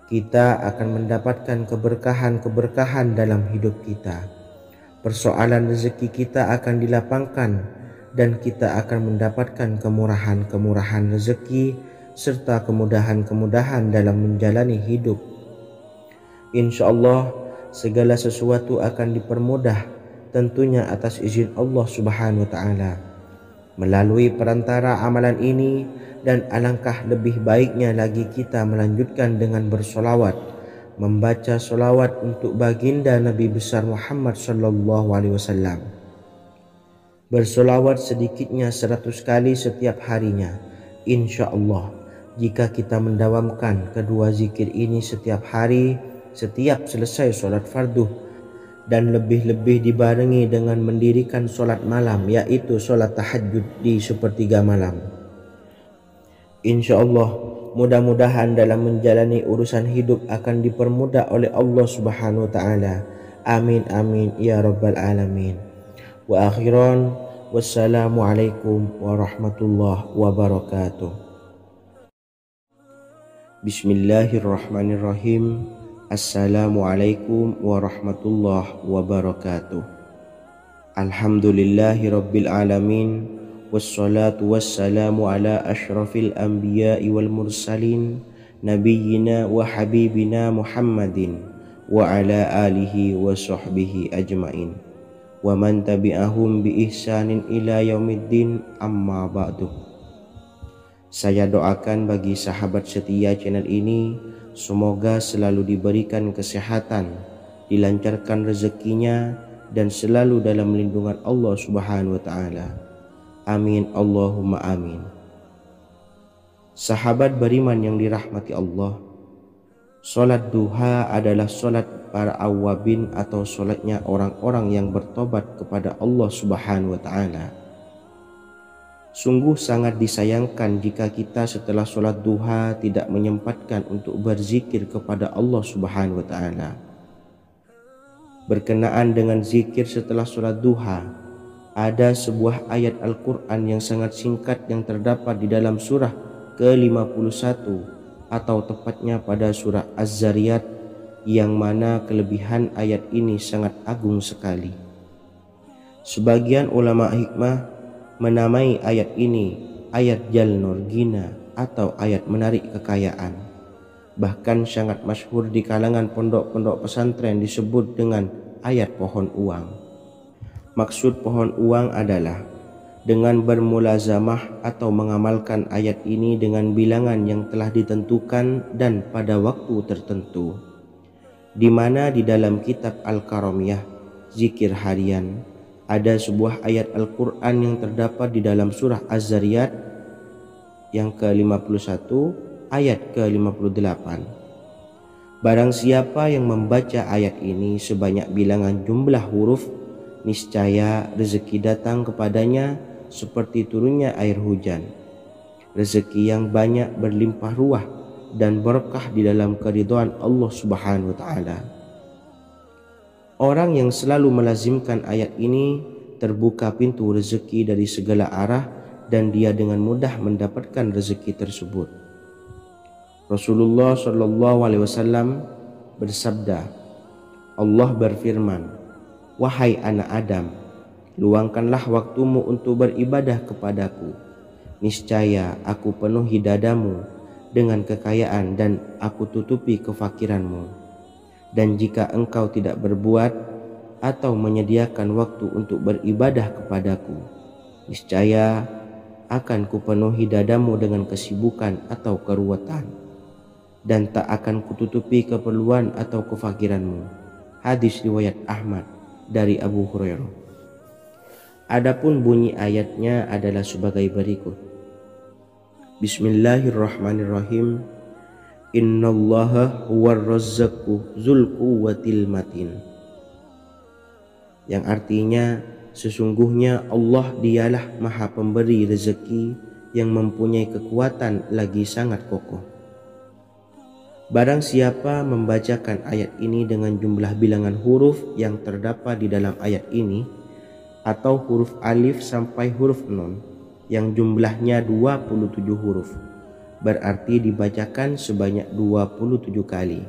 kita akan mendapatkan keberkahan-keberkahan dalam hidup kita. Persoalan rezeki kita akan dilapangkan dan kita akan mendapatkan kemurahan-kemurahan rezeki serta kemudahan-kemudahan dalam menjalani hidup. Insya Allah, segala sesuatu akan dipermudah, tentunya atas izin Allah Subhanahu wa taala. Melalui perantara amalan ini, dan alangkah lebih baiknya lagi kita melanjutkan dengan bersolawat, membaca solawat untuk baginda Nabi besar Muhammad sallallahu alaihi wasallam. Bersolawat sedikitnya 100 kali setiap harinya. Insya Allah, jika kita mendawamkan kedua zikir ini setiap hari, setiap selesai sholat fardu, dan lebih-lebih dibarengi dengan mendirikan sholat malam, yaitu sholat tahajud di sepertiga malam, insya Allah mudah-mudahan dalam menjalani urusan hidup akan dipermudah oleh Allah Subhanahu wa ta'ala. Amin amin ya rabbal alamin. Wa akhiran, wassalamualaikum warahmatullahi wabarakatuh. Bismillahirrahmanirrahim. Assalamualaikum warahmatullahi wabarakatuh. Alhamdulillahi rabbil alamin, wassalatu wassalamu ala ashrafil anbiya'i wal mursalin nabiyyina wa habibina Muhammadin wa ala alihi wa sahbihi ajmain wa man tabi'ahum bi ihsanin ila yaumiddin, amma ba'du. Saya doakan bagi sahabat setia channel ini, semoga selalu diberikan kesehatan, dilancarkan rezekinya, dan selalu dalam lindungan Allah Subhanahu wa ta'ala. Amin Allahumma amin. Sahabat beriman yang dirahmati Allah, solat duha adalah solat para awabin atau solatnya orang-orang yang bertobat kepada Allah Subhanahu wa ta'ala. Sungguh sangat disayangkan jika kita setelah solat duha tidak menyempatkan untuk berzikir kepada Allah Subhanahu wa ta'ala. Berkenaan dengan zikir setelah solat duha, ada sebuah ayat Al-Quran yang sangat singkat yang terdapat di dalam surah ke-51 atau tepatnya pada surah Az-Zariyat, yang mana kelebihan ayat ini sangat agung sekali. Sebagian ulama hikmah menamai ayat ini ayat Jalnur Gina atau ayat menarik kekayaan. Bahkan sangat masyhur di kalangan pondok-pondok pesantren disebut dengan ayat pohon uang. Maksud pohon uang adalah dengan bermulazamah atau mengamalkan ayat ini dengan bilangan yang telah ditentukan dan pada waktu tertentu, di mana di dalam kitab Al-Karamiyah zikir harian ada sebuah ayat Al-Quran yang terdapat di dalam surah Az-Zariyat yang ke-51 ayat ke-58. Barang siapa yang membaca ayat ini sebanyak bilangan jumlah huruf, niscaya rezeki datang kepadanya seperti turunnya air hujan. Rezeki yang banyak berlimpah ruah dan berkah di dalam keridhaan Allah Subhanahu wa ta'ala. Orang yang selalu melazimkan ayat ini terbuka pintu rezeki dari segala arah dan dia dengan mudah mendapatkan rezeki tersebut. Rasulullah Shallallahu Alaihi Wasallam bersabda, Allah berfirman, wahai anak Adam, luangkanlah waktumu untuk beribadah kepadaku. Niscaya aku penuhi dadamu dengan kekayaan dan aku tutupi kefakiranmu. Dan jika engkau tidak berbuat atau menyediakan waktu untuk beribadah kepadaku, niscaya akan kupenuhi dadamu dengan kesibukan atau keruwetan, dan tak akan kututupi keperluan atau kefakiranmu. Hadis riwayat Ahmad dari Abu Hurairah. Adapun bunyi ayatnya adalah sebagai berikut. Bismillahirrahmanirrahim. Innallaha huwar razzaqu dzul quwwatil matin. Yang artinya, sesungguhnya Allah dialah maha pemberi rezeki yang mempunyai kekuatan lagi sangat kokoh. Barang siapa membacakan ayat ini dengan jumlah bilangan huruf yang terdapat di dalam ayat ini, atau huruf alif sampai huruf nun yang jumlahnya 27 huruf, berarti dibacakan sebanyak 27 kali,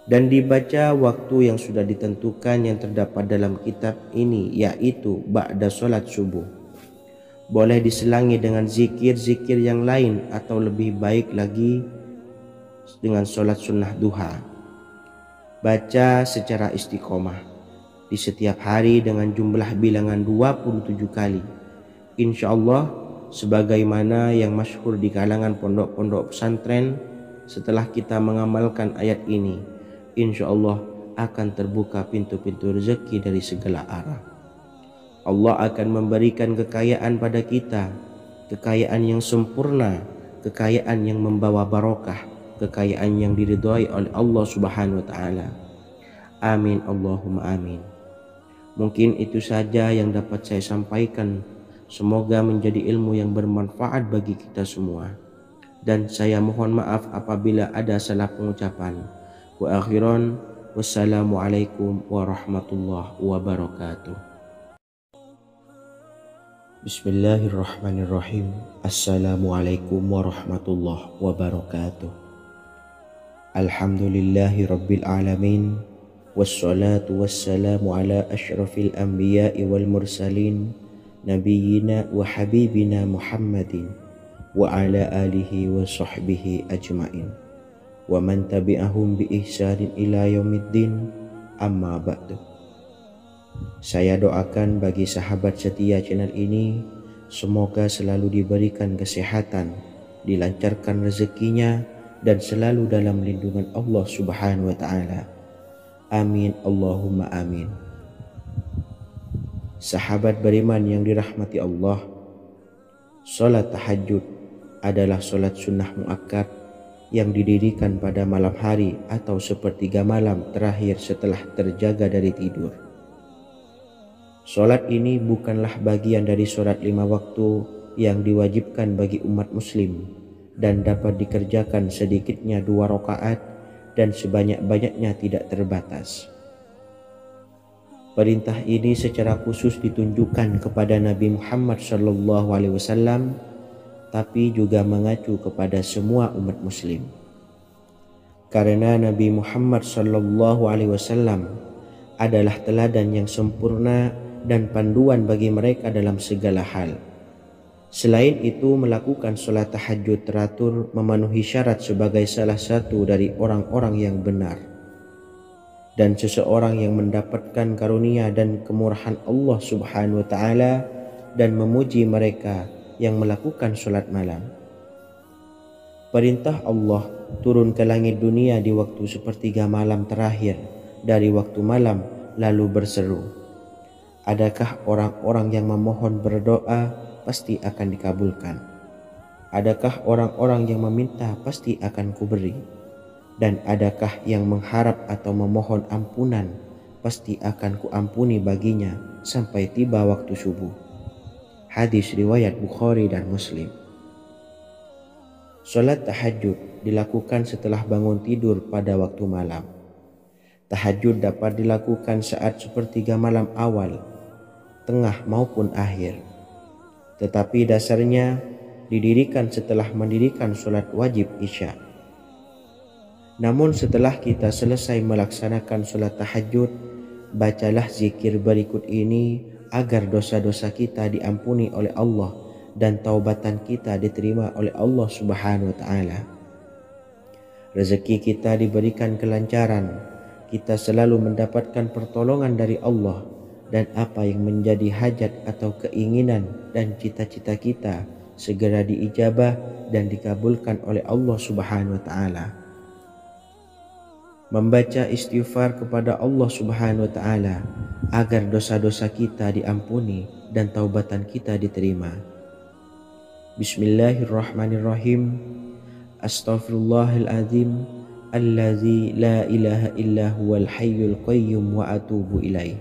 dan dibaca waktu yang sudah ditentukan yang terdapat dalam kitab ini, yaitu ba'da sholat subuh. Boleh diselangi dengan zikir-zikir yang lain atau lebih baik lagi dengan sholat sunnah duha. Baca secara istiqomah di setiap hari dengan jumlah bilangan 27 kali. Insya Allah, sebagaimana yang masyhur di kalangan pondok-pondok pesantren, setelah kita mengamalkan ayat ini, insya Allah akan terbuka pintu-pintu rezeki dari segala arah. Allah akan memberikan kekayaan pada kita, kekayaan yang sempurna, kekayaan yang membawa barokah, kekayaan yang diridhai oleh Allah Subhanahu wa ta'ala. Amin Allahumma amin. Mungkin itu saja yang dapat saya sampaikan. Semoga menjadi ilmu yang bermanfaat bagi kita semua. Dan saya mohon maaf apabila ada salah pengucapan. Wa akhiran, wassalamualaikum warahmatullahi wabarakatuh. Bismillahirrahmanirrahim. Assalamualaikum warahmatullahi wabarakatuh. Alhamdulillahi rabbil alamin. Wassalatu wassalamu ala ashrafil anbiya'i wal mursalin nabiyyina wa habibina Muhammadin wa ala alihi wa sahbihi ajma'in wa man tabi'ahum bi ihsanin ila yaumiddin, amma ba'du. Saya doakan bagi sahabat setia channel ini, semoga selalu diberikan kesehatan, dilancarkan rezekinya, dan selalu dalam lindungan Allah Subhanahu wa Ta'ala. Amin Allahumma amin. Sahabat beriman yang dirahmati Allah, salat tahajud adalah salat sunnah muakkad yang didirikan pada malam hari atau sepertiga malam terakhir setelah terjaga dari tidur. Salat ini bukanlah bagian dari salat 5 waktu yang diwajibkan bagi umat muslim dan dapat dikerjakan sedikitnya 2 rakaat dan sebanyak-banyaknya tidak terbatas. Perintah ini secara khusus ditunjukkan kepada Nabi Muhammad SAW, tapi juga mengacu kepada semua umat muslim. Karena Nabi Muhammad SAW adalah teladan yang sempurna dan panduan bagi mereka dalam segala hal. Selain itu, melakukan sholat tahajud teratur memenuhi syarat sebagai salah satu dari orang-orang yang benar. Dan seseorang yang mendapatkan karunia dan kemurahan Allah Subhanahu wa Ta'ala dan memuji mereka yang melakukan sholat malam. Perintah Allah turun ke langit dunia di waktu sepertiga malam terakhir dari waktu malam lalu berseru, adakah orang-orang yang memohon berdoa pasti akan dikabulkan? Adakah orang-orang yang meminta pasti akan kuberi? Dan adakah yang mengharap atau memohon ampunan pasti akan kuampuni baginya sampai tiba waktu subuh? Hadis riwayat Bukhari dan Muslim. Salat tahajud dilakukan setelah bangun tidur pada waktu malam. Tahajud dapat dilakukan saat sepertiga malam awal, tengah maupun akhir. Tetapi dasarnya didirikan setelah mendirikan sholat wajib isya. Namun setelah kita selesai melaksanakan sholat tahajud, bacalah zikir berikut ini agar dosa-dosa kita diampuni oleh Allah dan taubatan kita diterima oleh Allah Subhanahu wa Ta'ala. Rezeki kita diberikan kelancaran, kita selalu mendapatkan pertolongan dari Allah, dan apa yang menjadi hajat atau keinginan dan cita-cita kita segera diijabah dan dikabulkan oleh Allah Subhanahu wa Ta'ala. Membaca istighfar kepada Allah Subhanahu wa Ta'ala agar dosa-dosa kita diampuni dan taubatan kita diterima. Bismillahirrahmanirrahim. Astaghfirullahaladzim allazi la ilaha illa huwal hayyul qayyum wa atubu ilaih.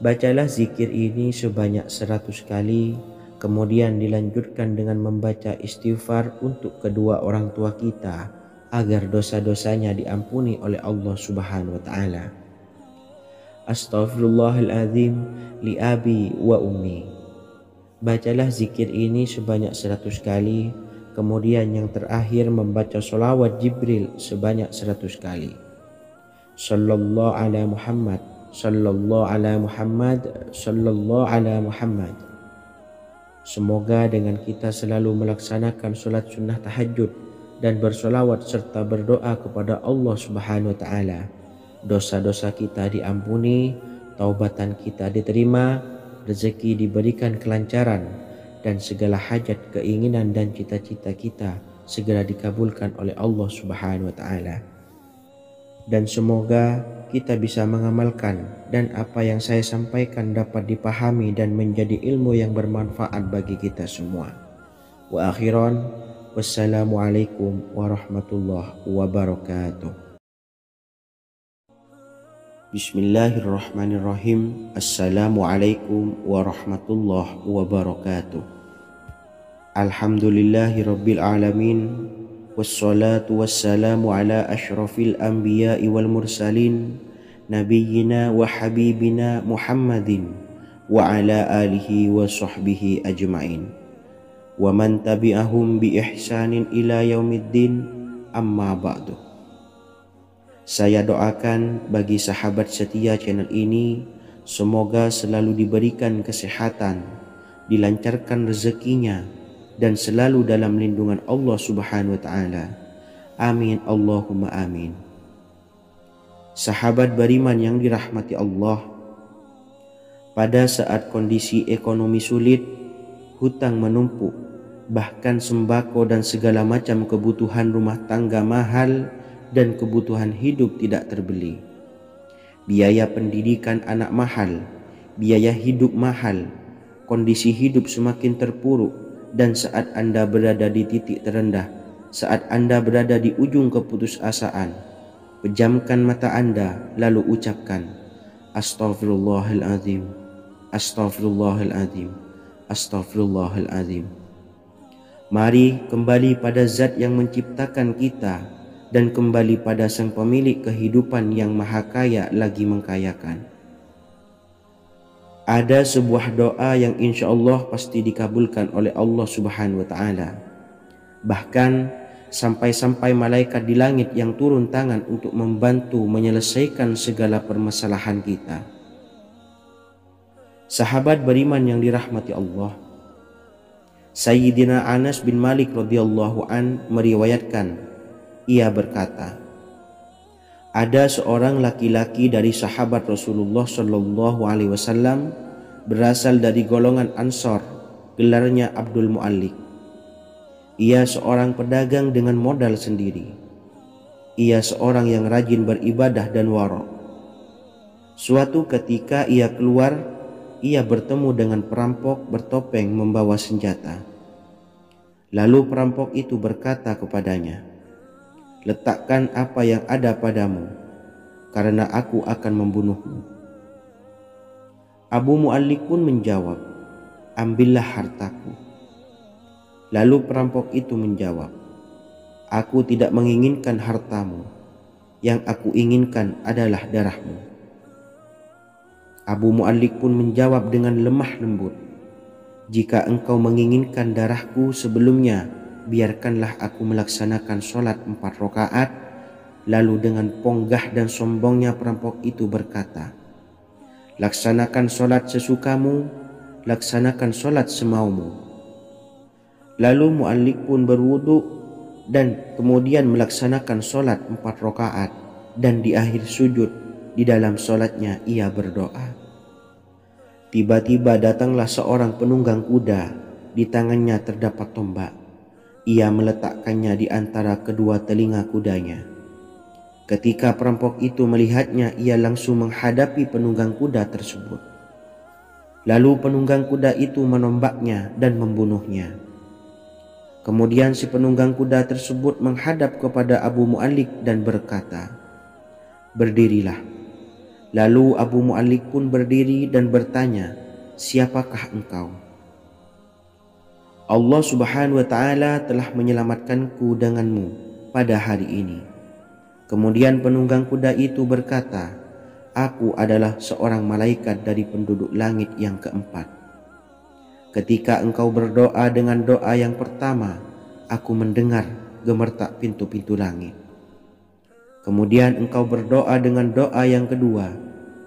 Bacalah zikir ini sebanyak 100 kali, kemudian dilanjutkan dengan membaca istighfar untuk kedua orang tua kita agar dosa-dosanya diampuni oleh Allah Subhanahu wa Ta'ala. Astaghfirullahaladzim li abi wa ummi. Bacalah zikir ini sebanyak 100 kali, kemudian yang terakhir membaca sholawat Jibril sebanyak 100 kali. Sallallahu ala Muhammad, sallallahu ala Muhammad, sallallahu ala Muhammad. Semoga dengan kita selalu melaksanakan sholat sunnah tahajud dan bersolawat serta berdoa kepada Allah Subhanahu wa Ta'ala, dosa-dosa kita diampuni, taubatan kita diterima, rezeki diberikan kelancaran, dan segala hajat, keinginan dan cita-cita kita segera dikabulkan oleh Allah Subhanahu wa Ta'ala. Dan semoga kita bisa mengamalkan dan apa yang saya sampaikan dapat dipahami dan menjadi ilmu yang bermanfaat bagi kita semua. Wa akhiran, wassalamualaikum warahmatullahi wabarakatuh. Bismillahirrahmanirrahim. Assalamualaikum warahmatullahi wabarakatuh. Alhamdulillahi rabbil alamin. Wassalatu wassalamu ala ashrafil anbiya'i wal mursalin, nabiyyina wa habibina Muhammadin wa ala alihi wa sahbihi ajma'in wa man tabi'ahum bi ihsanin ila yaumiddin, amma ba'du. Saya doakan bagi sahabat setia channel ini, Semoga selalu diberikan kesehatan, dilancarkan rezekinya, dan selalu dalam lindungan Allah Subhanahu wa Ta'ala. Amin Allahumma amin. Sahabat beriman yang dirahmati Allah, pada saat kondisi ekonomi sulit, hutang menumpuk, bahkan sembako dan segala macam kebutuhan rumah tangga mahal dan kebutuhan hidup tidak terbeli. Biaya pendidikan anak mahal, biaya hidup mahal, kondisi hidup semakin terpuruk, dan saat Anda berada di titik terendah, saat Anda berada di ujung keputusasaan, pejamkan mata Anda lalu ucapkan, Astaghfirullahaladzim, Astaghfirullahaladzim, Astaghfirullahaladzim. Mari kembali pada Zat yang menciptakan kita dan kembali pada Sang Pemilik kehidupan yang maha kaya lagi mengkayakan. Ada sebuah doa yang insya Allah pasti dikabulkan oleh Allah Subhanahu wa Ta'ala. Bahkan sampai-sampai malaikat di langit yang turun tangan untuk membantu menyelesaikan segala permasalahan kita. Sahabat beriman yang dirahmati Allah, Sayyidina Anas bin Malik radhiyallahu an meriwayatkan, ia berkata, ada seorang laki-laki dari sahabat Rasulullah Shallallahu Alaihi Wasallam berasal dari golongan Ansor, gelarnya Abdul Mu'allik. Ia seorang pedagang dengan modal sendiri. Ia seorang yang rajin beribadah dan wara'. Suatu ketika ia keluar, ia bertemu dengan perampok bertopeng membawa senjata. Lalu perampok itu berkata kepadanya, letakkan apa yang ada padamu, karena aku akan membunuhmu. Abu Mu'allik pun menjawab, ambillah hartaku. Lalu perampok itu menjawab, aku tidak menginginkan hartamu, yang aku inginkan adalah darahmu. Abu Mu'allik pun menjawab dengan lemah lembut, jika engkau menginginkan darahku sebelumnya, biarkanlah aku melaksanakan sholat 4 rakaat. Lalu dengan ponggah dan sombongnya perampok itu berkata, laksanakan sholat sesukamu, laksanakan sholat semaumu. Lalu Mu'allik pun berwudu dan kemudian melaksanakan sholat 4 rakaat, dan di akhir sujud di dalam sholatnya ia berdoa. Tiba-tiba datanglah seorang penunggang kuda, di tangannya terdapat tombak. Ia meletakkannya di antara kedua telinga kudanya. Ketika perampok itu melihatnya, ia langsung menghadapi penunggang kuda tersebut. Lalu penunggang kuda itu menombaknya dan membunuhnya. Kemudian si penunggang kuda tersebut menghadap kepada Abu Mu'allik dan berkata, berdirilah. Lalu Abu Mu'allik pun berdiri dan bertanya, siapakah engkau? Allah Subhanahu wa Ta'ala telah menyelamatkanku denganmu pada hari ini. Kemudian penunggang kuda itu berkata, aku adalah seorang malaikat dari penduduk langit yang keempat. Ketika engkau berdoa dengan doa yang pertama, aku mendengar gemertak pintu-pintu langit. Kemudian engkau berdoa dengan doa yang kedua,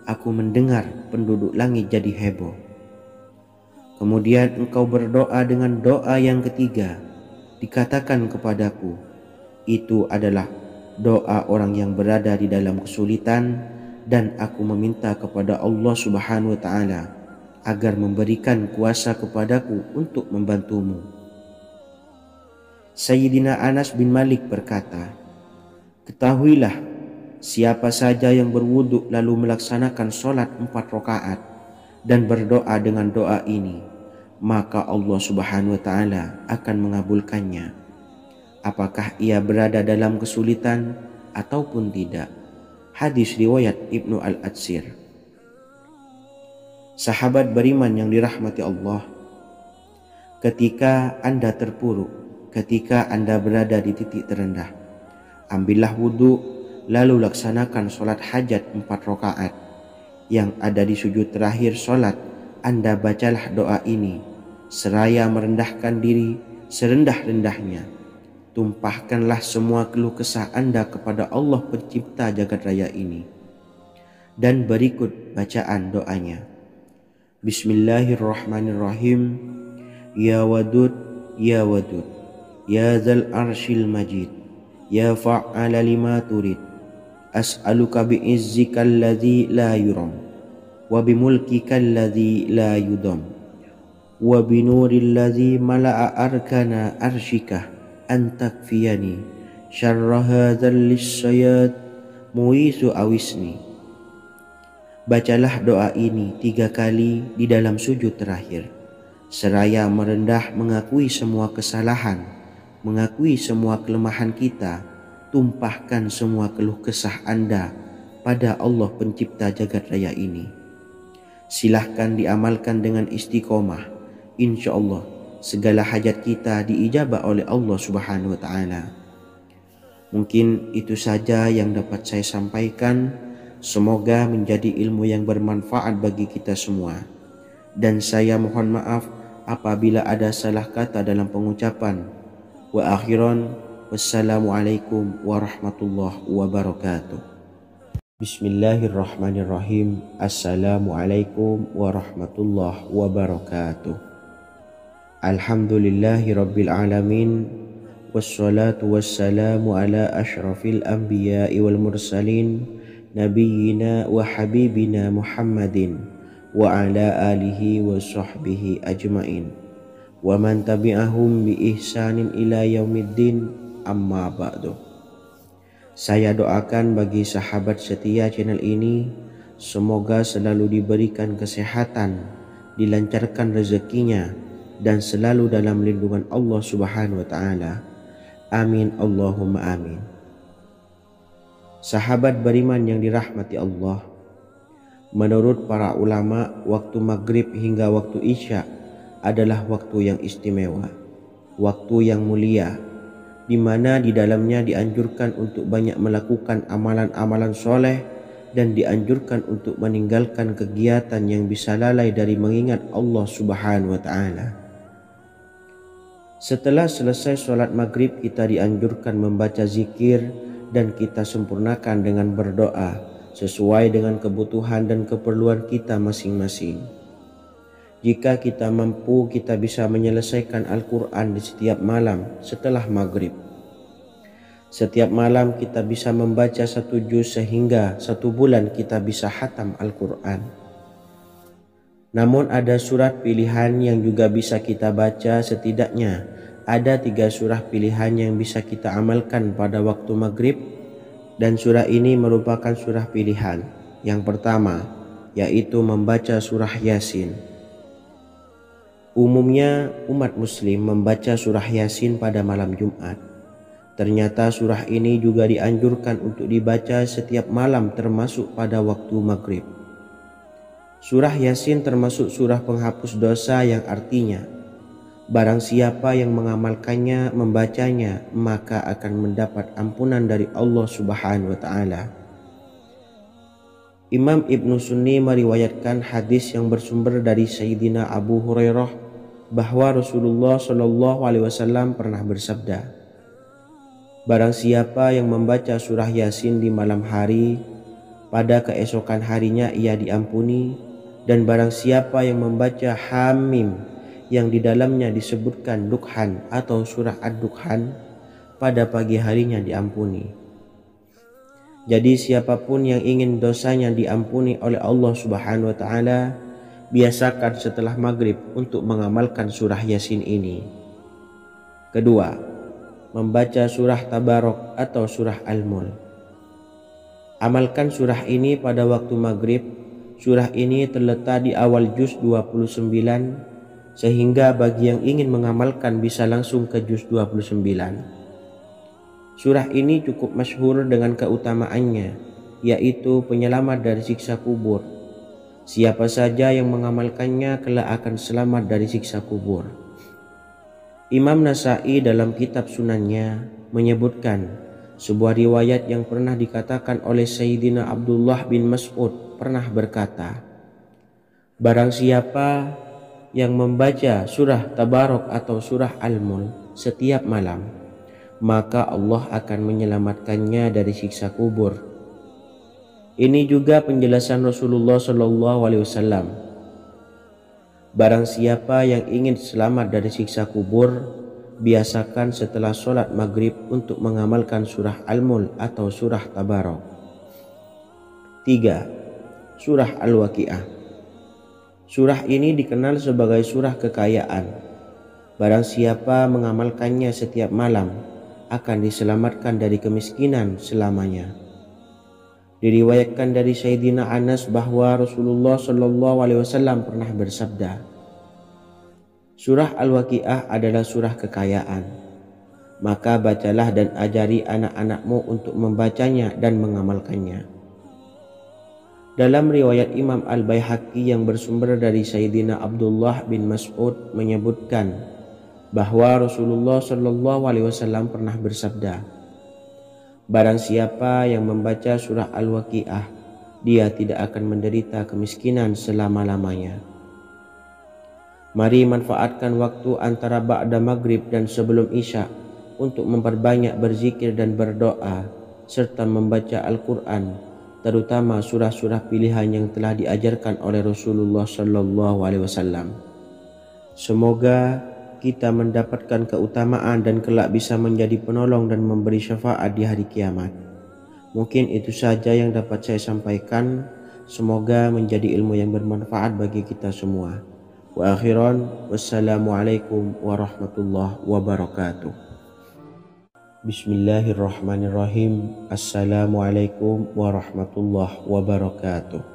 aku mendengar penduduk langit jadi heboh. Kemudian engkau berdoa dengan doa yang ketiga, dikatakan kepadaku, itu adalah doa orang yang berada di dalam kesulitan, dan aku meminta kepada Allah Subhanahu wa Ta'ala agar memberikan kuasa kepadaku untuk membantumu. Sayyidina Anas bin Malik berkata, ketahuilah, siapa saja yang berwudu lalu melaksanakan sholat 4 rakaat dan berdoa dengan doa ini, maka Allah Subhanahu wa Ta'ala akan mengabulkannya, apakah ia berada dalam kesulitan ataupun tidak. Hadis riwayat Ibnu Al-Atsir. Sahabat beriman yang dirahmati Allah, ketika Anda terpuruk, ketika Anda berada di titik terendah, ambillah wudu, lalu laksanakan sholat hajat 4 rakaat. Yang ada di sujud terakhir sholat, Anda bacalah doa ini, seraya merendahkan diri serendah-rendahnya. Tumpahkanlah semua keluh kesah Anda kepada Allah pencipta jagat raya ini. Dan berikut bacaan doanya. Bismillahirrahmanirrahim. Ya Wadud, Ya Wadud, Ya Dzal Arsyil Majid, Ya Fa'ala lima turid, as'aluka bi'izzikal ladzi la yuram, wa bimulkikal ladzi la yudam, wa binuril ladzi mala'a arkana arsyika an takfiyani syarra hadzal lisyayat muisu awisni. Bacalah doa ini 3 kali di dalam sujud terakhir, seraya merendah mengakui semua kesalahan, mengakui semua kelemahan kita, tumpahkan semua keluh kesah Anda pada Allah pencipta jagat raya ini. Silahkan diamalkan dengan istiqomah. Insya Allah segala hajat kita diijabah oleh Allah Subhanahu wa Ta'ala. Mungkin itu saja yang dapat saya sampaikan. Semoga menjadi ilmu yang bermanfaat bagi kita semua. Dan saya mohon maaf apabila ada salah kata dalam pengucapan. Wa akhiran, wassalamualaikum warahmatullahi wabarakatuh. Bismillahirrahmanirrahim. Assalamualaikum warahmatullahi wabarakatuh. Alhamdulillahi rabbil alamin. Wassalatu wassalamu ala ashrafil anbiya'i wal mursalin, Nabiyyina wa habibina Muhammadin wa ala alihi wa sahbihi ajmain wa man tabi'ahum bi ihsanin ila yaumiddin, amma ba'du. Saya doakan bagi sahabat setia channel ini, semoga selalu diberikan kesehatan, dilancarkan rezekinya, dan selalu dalam lindungan Allah Subhanahu wa Ta'ala. Amin Allahumma amin. Sahabat beriman yang dirahmati Allah, menurut para ulama, waktu maghrib hingga waktu isya adalah waktu yang istimewa, waktu yang mulia, di mana di dalamnya dianjurkan untuk banyak melakukan amalan-amalan soleh dan dianjurkan untuk meninggalkan kegiatan yang bisa lalai dari mengingat Allah Subhanahu wa Ta'ala. Setelah selesai sholat maghrib, kita dianjurkan membaca zikir dan kita sempurnakan dengan berdoa sesuai dengan kebutuhan dan keperluan kita masing-masing. Jika kita mampu, kita bisa menyelesaikan Al-Quran di setiap malam setelah maghrib. Setiap malam kita bisa membaca 1 juz sehingga 1 bulan kita bisa khatam Al-Quran. Namun ada surat pilihan yang juga bisa kita baca. Setidaknya ada 3 surah pilihan yang bisa kita amalkan pada waktu maghrib, dan surah ini merupakan surah pilihan. Yang pertama yaitu membaca surah Yasin. Umumnya umat muslim membaca surah Yasin pada malam Jumat. Ternyata surah ini juga dianjurkan untuk dibaca setiap malam termasuk pada waktu maghrib. Surah Yasin termasuk surah penghapus dosa yang artinya barang siapa yang mengamalkannya, membacanya, maka akan mendapat ampunan dari Allah Subhanahu wa Ta'ala. Imam Ibnu Sunni meriwayatkan hadis yang bersumber dari Sayyidina Abu Hurairah bahwa Rasulullah Shallallahu Alaihi Wasallam pernah bersabda, barang siapa yang membaca surah Yasin di malam hari, pada keesokan harinya ia diampuni, dan barang siapa yang membaca Hamim yang di dalamnya disebutkan Dukhan atau surah Ad-Dukhan, pada pagi harinya diampuni. Jadi siapapun yang ingin dosanya diampuni oleh Allah Subhanahu wa Ta'ala, biasakan setelah maghrib untuk mengamalkan surah Yasin ini. Kedua, membaca surah Tabarok atau surah Al-Mulk. Amalkan surah ini pada waktu maghrib. Surah ini terletak di awal juz 29, sehingga bagi yang ingin mengamalkan bisa langsung ke juz 29. Surah ini cukup masyhur dengan keutamaannya, yaitu penyelamat dari siksa kubur. Siapa saja yang mengamalkannya kelak akan selamat dari siksa kubur. Imam Nasai dalam kitab Sunannya menyebutkan sebuah riwayat yang pernah dikatakan oleh Sayyidina Abdullah bin Mas'ud pernah berkata, barang siapa yang membaca surah Tabarok atau surah Al-Mulk setiap malam, maka Allah akan menyelamatkannya dari siksa kubur. Ini juga penjelasan Rasulullah SAW. Barang siapa yang ingin selamat dari siksa kubur, biasakan setelah sholat maghrib untuk mengamalkan surah Al-Mulk atau surah Tabarak. 3. Surah Al-Waqiah. Surah ini dikenal sebagai surah kekayaan. Barang siapa mengamalkannya setiap malam, akan diselamatkan dari kemiskinan selamanya. Diriwayatkan dari Sayyidina Anas bahwa Rasulullah SAW pernah bersabda, surah Al-Waqiah adalah surah kekayaan. Maka bacalah dan ajari anak-anakmu untuk membacanya dan mengamalkannya. Dalam riwayat Imam Al-Baihaqi yang bersumber dari Sayyidina Abdullah bin Mas'ud menyebutkan bahwa Rasulullah SAW pernah bersabda, barang siapa yang membaca surah Al-Waqiah, dia tidak akan menderita kemiskinan selama-lamanya. Mari manfaatkan waktu antara ba'da maghrib dan sebelum isya untuk memperbanyak berzikir dan berdoa serta membaca Al-Quran, terutama surah-surah pilihan yang telah diajarkan oleh Rasulullah SAW. Semoga kita mendapatkan keutamaan dan kelak bisa menjadi penolong dan memberi syafaat di hari kiamat. Mungkin itu saja yang dapat saya sampaikan. Semoga menjadi ilmu yang bermanfaat bagi kita semua. Wa akhiran, wassalamualaikum warahmatullahi wabarakatuh. Bismillahirrahmanirrahim. Assalamualaikum warahmatullahi wabarakatuh.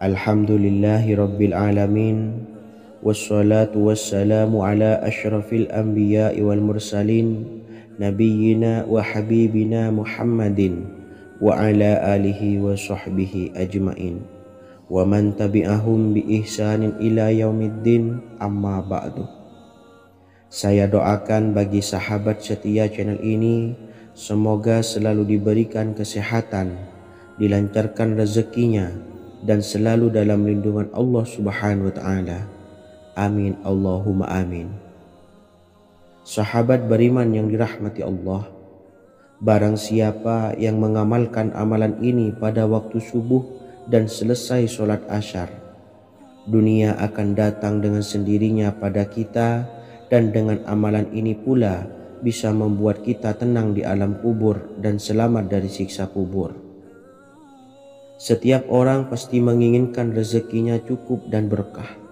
Alhamdulillahi rabbil alamin. Wassalatu wassalamu ala ashrafil anbiya'i wal mursalin nabiyyina wa habibina Muhammadin wa ala alihi wa sahbihi ajmain wa man tabi'ahum bi ihsanin ila yaumiddin, amma ba'du. Saya doakan bagi sahabat setia channel ini, semoga selalu diberikan kesehatan, dilancarkan rezekinya, dan selalu dalam lindungan Allah Subhanahu wa Ta'ala. Amin Allahumma amin. Sahabat beriman yang dirahmati Allah, barang siapa yang mengamalkan amalan ini pada waktu subuh dan selesai sholat asyar, dunia akan datang dengan sendirinya pada kita, dan dengan amalan ini pula bisa membuat kita tenang di alam kubur dan selamat dari siksa kubur. Setiap orang pasti menginginkan rezekinya cukup dan berkah.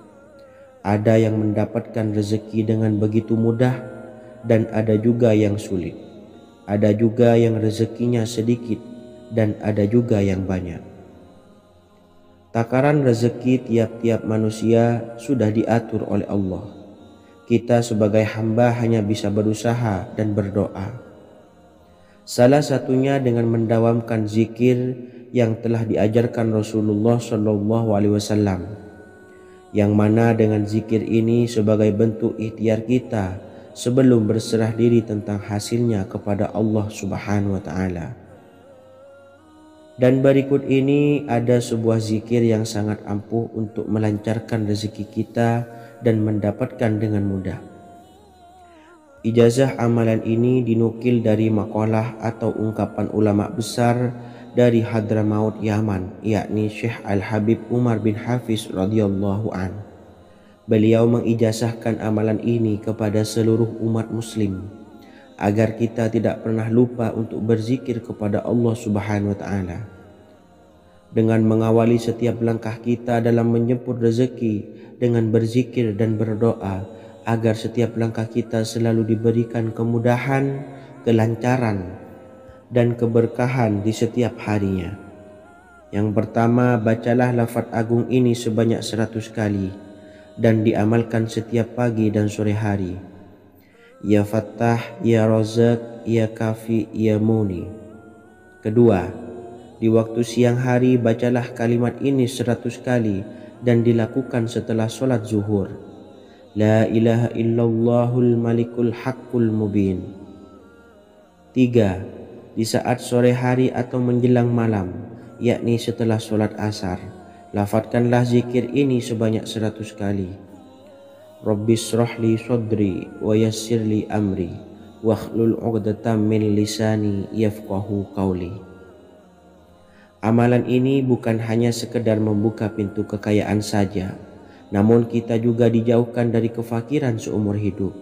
Ada yang mendapatkan rezeki dengan begitu mudah dan ada juga yang sulit. Ada juga yang rezekinya sedikit dan ada juga yang banyak. Takaran rezeki tiap-tiap manusia sudah diatur oleh Allah. Kita sebagai hamba hanya bisa berusaha dan berdoa. Salah satunya dengan mendawamkan zikir yang telah diajarkan Rasulullah SAW. Yang mana dengan zikir ini sebagai bentuk ikhtiar kita sebelum berserah diri tentang hasilnya kepada Allah Subhanahu wa Ta'ala. Dan berikut ini ada sebuah zikir yang sangat ampuh untuk melancarkan rezeki kita dan mendapatkan dengan mudah. Ijazah amalan ini dinukil dari makalah atau ungkapan ulama besar dari Hadramaut Yaman, yakni Syekh Al-Habib Umar bin Hafiz radhiyallahu an. Beliau mengijazahkan amalan ini kepada seluruh umat muslim agar kita tidak pernah lupa untuk berzikir kepada Allah Subhanahu wa Ta'ala. Dengan mengawali setiap langkah kita dalam menjemput rezeki dengan berzikir dan berdoa agar setiap langkah kita selalu diberikan kemudahan, kelancaran, dan keberkahan di setiap harinya. Yang pertama, bacalah lafaz agung ini sebanyak 100 kali dan diamalkan setiap pagi dan sore hari. Ya Fattah, Ya Razak, Ya Kafi, Ya Muni. Kedua, di waktu siang hari bacalah kalimat ini 100 kali dan dilakukan setelah sholat zuhur. La ilaha illallahul malikul haqqul mubin. 3. Di saat sore hari atau menjelang malam, yakni setelah sholat asar, lafadzkanlah zikir ini sebanyak 100 kali. Rabbishrahli sodri wa yassirli amri wakhlul 'uqdatam min lisani yafqahu qawli. Amalan ini bukan hanya sekedar membuka pintu kekayaan saja, namun kita juga dijauhkan dari kefakiran seumur hidup.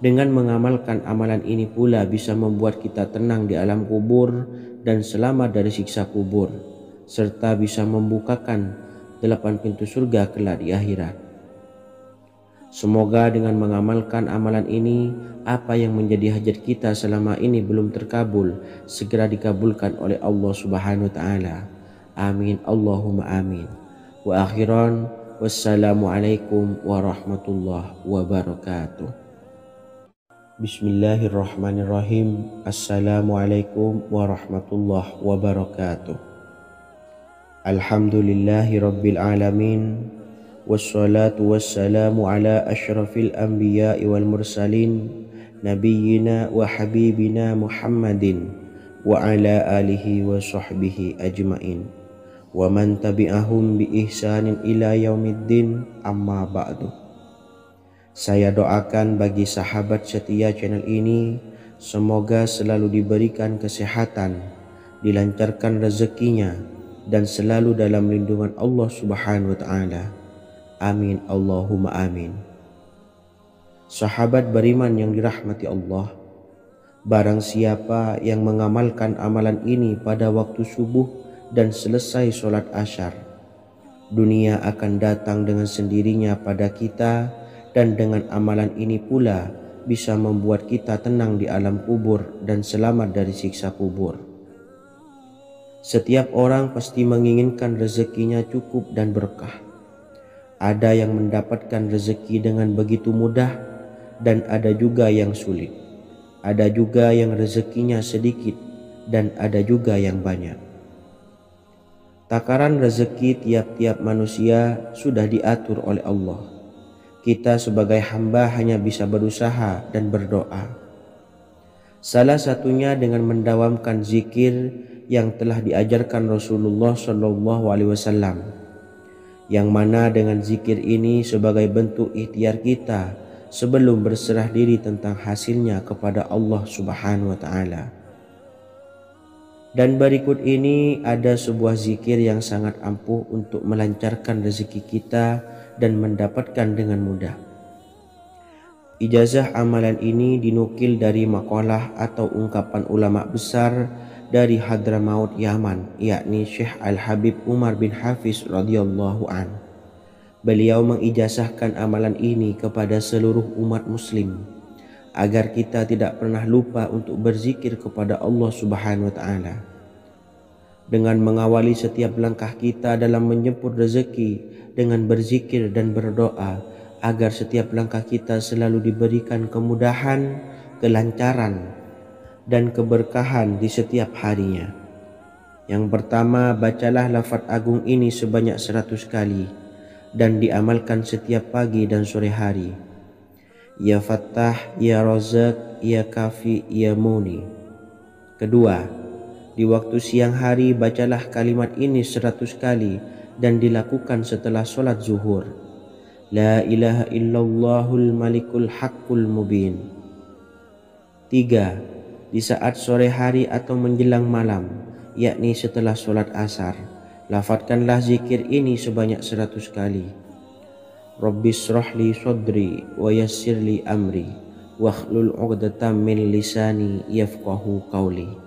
Dengan mengamalkan amalan ini pula bisa membuat kita tenang di alam kubur dan selamat dari siksa kubur, serta bisa membukakan 8 pintu surga kelak di akhirat. Semoga dengan mengamalkan amalan ini, apa yang menjadi hajat kita selama ini belum terkabul, segera dikabulkan oleh Allah Subhanahu wa Ta'ala. Amin, Allahumma amin. Wa akhiran, wassalamualaikum warahmatullahi wabarakatuh. Bismillahirrahmanirrahim. Assalamualaikum warahmatullahi wabarakatuh. Alhamdulillahi rabbil alamin. Wassalatu wassalamu ala ashrafil anbiya'i wal mursalin nabiyyina wa habibina Muhammadin wa ala alihi wa sahbihi ajmain wa man tabi'ahum bi ihsanin ila yaumiddin, amma ba'du. Saya doakan bagi sahabat setia channel ini, semoga selalu diberikan kesehatan, dilancarkan rezekinya, dan selalu dalam lindungan Allah Subhanahu wa Ta'ala. Amin, Allahumma amin. Sahabat beriman yang dirahmati Allah, barang siapa yang mengamalkan amalan ini pada waktu subuh dan selesai sholat asyar, dunia akan datang dengan sendirinya pada kita, dan dengan amalan ini pula bisa membuat kita tenang di alam kubur dan selamat dari siksa kubur. Setiap orang pasti menginginkan rezekinya cukup dan berkah. Ada yang mendapatkan rezeki dengan begitu mudah, dan ada juga yang sulit. Ada juga yang rezekinya sedikit, dan ada juga yang banyak. Takaran rezeki tiap-tiap manusia sudah diatur oleh Allah. Kita sebagai hamba hanya bisa berusaha dan berdoa. Salah satunya dengan mendawamkan zikir yang telah diajarkan Rasulullah SAW, yang mana dengan zikir ini sebagai bentuk ikhtiar kita sebelum berserah diri tentang hasilnya kepada Allah Subhanahu wa Ta'ala. Dan berikut ini ada sebuah zikir yang sangat ampuh untuk melancarkan rezeki kita dan mendapatkan dengan mudah. Ijazah amalan ini dinukil dari makalah atau ungkapan ulama besar dari Hadramaut Yaman, yakni Syekh Al-Habib Umar bin Hafiz radhiyallahu an. Beliau mengijazahkan amalan ini kepada seluruh umat muslim agar kita tidak pernah lupa untuk berzikir kepada Allah Subhanahu wa Ta'ala. Dengan mengawali setiap langkah kita dalam menjemput rezeki dengan berzikir dan berdoa agar setiap langkah kita selalu diberikan kemudahan, kelancaran, dan keberkahan di setiap harinya. Yang pertama, bacalah lafaz agung ini sebanyak 100 kali dan diamalkan setiap pagi dan sore hari. Ya Fattah, Ya Razak, Ya Kafi, Ya Muni. Kedua, di waktu siang hari bacalah kalimat ini 100 kali dan dilakukan setelah sholat zuhur. La ilaha illallahul malikul haqqul mubin. Tiga, di saat sore hari atau menjelang malam, yakni setelah sholat asar, lafadzkanlah zikir ini sebanyak 100 kali. Rabbishrahli sodri wa yassirli amri wakhlul 'uqdatam min lisani yafqahu qawli.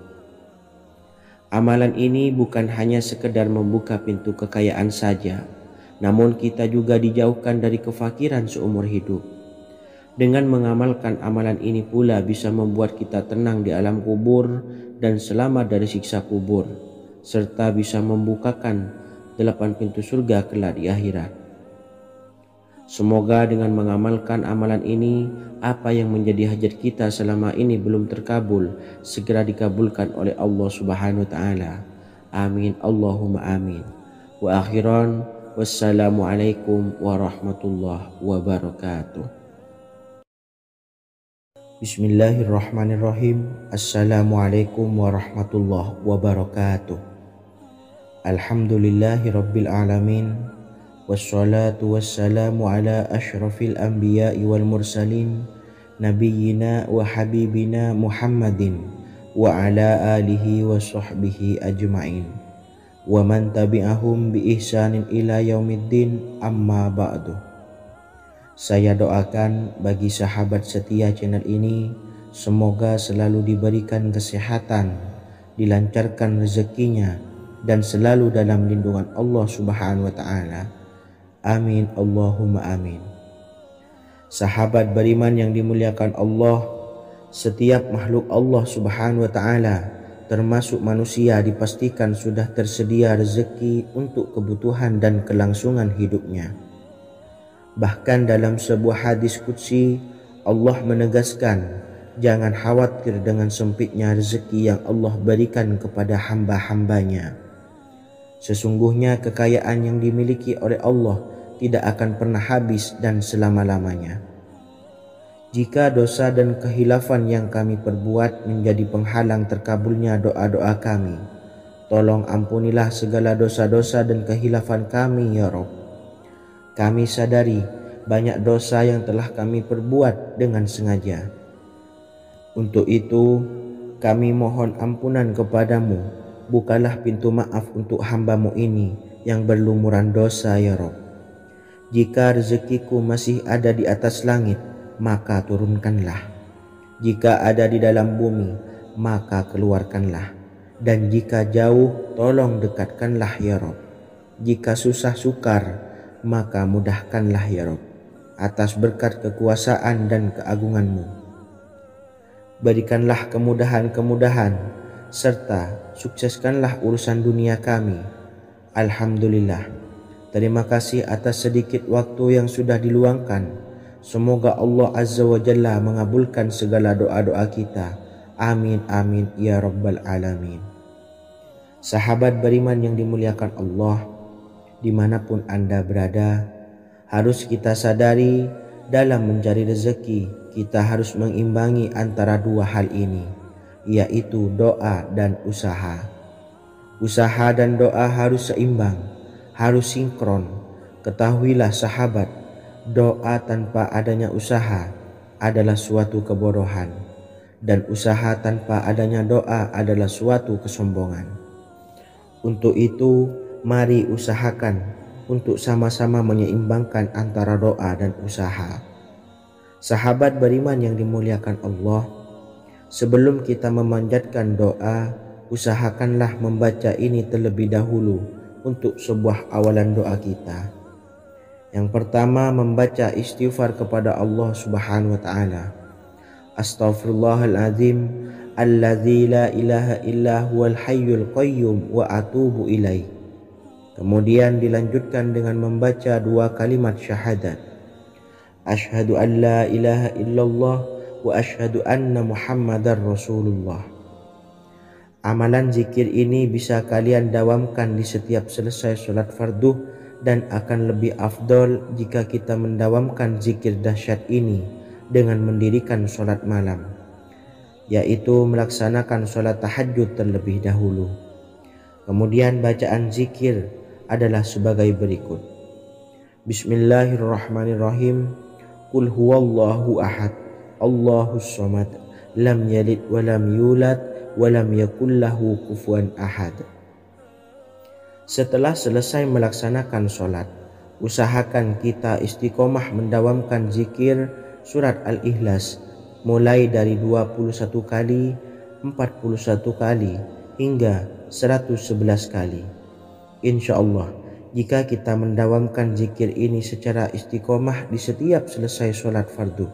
Amalan ini bukan hanya sekedar membuka pintu kekayaan saja, namun kita juga dijauhkan dari kefakiran seumur hidup. Dengan mengamalkan amalan ini pula bisa membuat kita tenang di alam kubur dan selamat dari siksa kubur, serta bisa membukakan 8 pintu surga kelak di akhirat. Semoga dengan mengamalkan amalan ini, apa yang menjadi hajat kita selama ini belum terkabul, segera dikabulkan oleh Allah Subhanahu wa Ta'ala. Amin, Allahumma amin. Wa akhiran, wassalamualaikum warahmatullahi wabarakatuh. Bismillahirrahmanirrahim. Assalamualaikum warahmatullahi wabarakatuh. Alhamdulillahi rabbil alamin. Wassalatu wassalamu ala ashrafil anbiya'i wal mursalin nabiyyina wa habibina Muhammadin wa ala alihi wa sahbihi ajmain wa man tabi'ahum bi ihsanin ila yaumiddin, amma ba'du. Saya doakan bagi sahabat setia channel ini, semoga selalu diberikan kesehatan, dilancarkan rezekinya, dan selalu dalam lindungan Allah Subhanahu wa Ta'ala. Amin, Allahumma amin. Sahabat beriman yang dimuliakan Allah, setiap makhluk Allah Subhanahu wa Ta'ala, termasuk manusia, dipastikan sudah tersedia rezeki untuk kebutuhan dan kelangsungan hidupnya. Bahkan dalam sebuah hadis qudsi, Allah menegaskan, jangan khawatir dengan sempitnya rezeki yang Allah berikan kepada hamba-hambanya. Sesungguhnya kekayaan yang dimiliki oleh Allah tidak akan pernah habis dan selama-lamanya. Jika dosa dan kehilafan yang kami perbuat menjadi penghalang terkabulnya doa-doa kami, tolong ampunilah segala dosa-dosa dan kehilafan kami ya Rabb. Kami sadari banyak dosa yang telah kami perbuat dengan sengaja. Untuk itu kami mohon ampunan kepadamu, bukalah pintu maaf untuk hamba-Mu ini yang berlumuran dosa ya Rabb. Jika rezekiku masih ada di atas langit, maka turunkanlah. Jika ada di dalam bumi, maka keluarkanlah. Dan jika jauh, tolong dekatkanlah ya Rabb. Jika susah sukar, maka mudahkanlah ya Rabb, atas berkat kekuasaan dan keagungan-Mu. Berikanlah kemudahan-kemudahan, serta sukseskanlah urusan dunia kami. Alhamdulillah. Terima kasih atas sedikit waktu yang sudah diluangkan. Semoga Allah Azza wa Jalla mengabulkan segala doa-doa kita. Amin amin ya rabbal alamin. Sahabat beriman yang dimuliakan Allah, dimanapun Anda berada, harus kita sadari dalam mencari rezeki, kita harus mengimbangi antara dua hal ini, yaitu doa dan usaha. Usaha dan doa harus seimbang, harus sinkron. Ketahuilah sahabat, doa tanpa adanya usaha adalah suatu kebodohan, dan usaha tanpa adanya doa adalah suatu kesombongan. Untuk itu, mari usahakan untuk sama-sama menyeimbangkan antara doa dan usaha. Sahabat beriman yang dimuliakan Allah, sebelum kita memanjatkan doa, usahakanlah membaca ini terlebih dahulu untuk sebuah awalan doa kita. Yang pertama, membaca istighfar kepada Allah Subhanahu wa Ta'ala. Astaghfirullahaladzim alladzi la ilaha illa huwal hayyul qayyum wa atubu ilaih. Kemudian dilanjutkan dengan membaca dua kalimat syahadat. Asyhadu an la ilaha illallah wa asyhadu anna Muhammadar Rasulullah. Amalan zikir ini bisa kalian dawamkan di setiap selesai sholat fardu, dan akan lebih afdol jika kita mendawamkan zikir dahsyat ini dengan mendirikan sholat malam, yaitu melaksanakan sholat tahajud terlebih dahulu. Kemudian bacaan zikir adalah sebagai berikut. Bismillahirrahmanirrahim. Qul huwallahu ahad, Allahus samad, lam yalid wa lam yulad walam yakullahu kufuwan ahad. Setelah selesai melaksanakan sholat, usahakan kita istiqomah mendawamkan zikir surat Al-Ikhlas mulai dari 21 kali, 41 kali, hingga 111 kali. Insya Allah, jika kita mendawamkan zikir ini secara istiqomah di setiap selesai sholat fardu,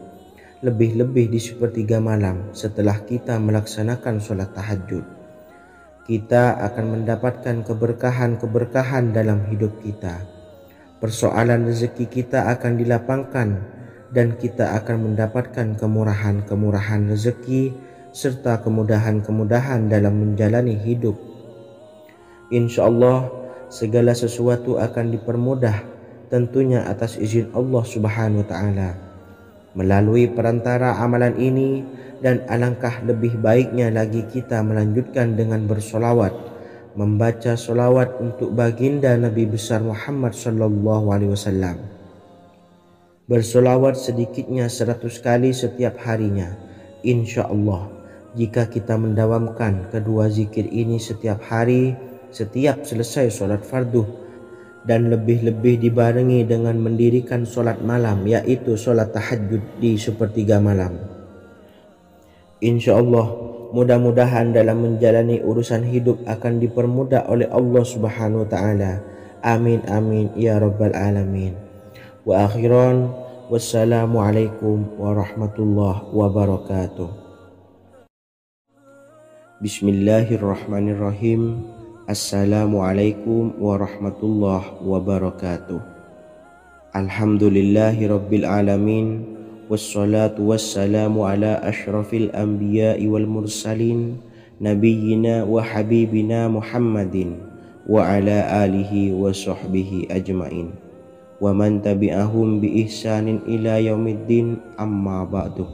lebih-lebih di sepertiga malam setelah kita melaksanakan sholat tahajud, kita akan mendapatkan keberkahan-keberkahan dalam hidup kita. Persoalan rezeki kita akan dilapangkan, dan kita akan mendapatkan kemurahan-kemurahan rezeki serta kemudahan-kemudahan dalam menjalani hidup. Insya Allah segala sesuatu akan dipermudah, tentunya atas izin Allah Subhanahu wa Ta'ala. Melalui perantara amalan ini, dan alangkah lebih baiknya lagi kita melanjutkan dengan bersolawat, membaca solawat untuk baginda Nabi besar Muhammad sallallahu alaihi wasallam. Bersolawat sedikitnya 100 kali setiap harinya. Insya Allah, jika kita mendawamkan kedua zikir ini setiap hari, setiap selesai sholat fardu, dan lebih-lebih dibarengi dengan mendirikan sholat malam, yaitu sholat tahajud di sepertiga malam. Insya Allah, mudah-mudahan dalam menjalani urusan hidup akan dipermudah oleh Allah Subhanahu wa Ta'ala. Amin amin ya rabbal alamin. Wa akhiran, wassalamualaikum warahmatullahi wabarakatuh. Bismillahirrahmanirrahim. Assalamualaikum warahmatullahi wabarakatuh. Alhamdulillahi rabbil alamin, wassalatu wassalamu ala ashrafil anbiya'i wal mursalin, nabiyyina wa habibina Muhammadin wa ala alihi wa sahbihi ajmain, wa man tabi'ahum bi ihsanin ila yaumiddin, amma ba'du.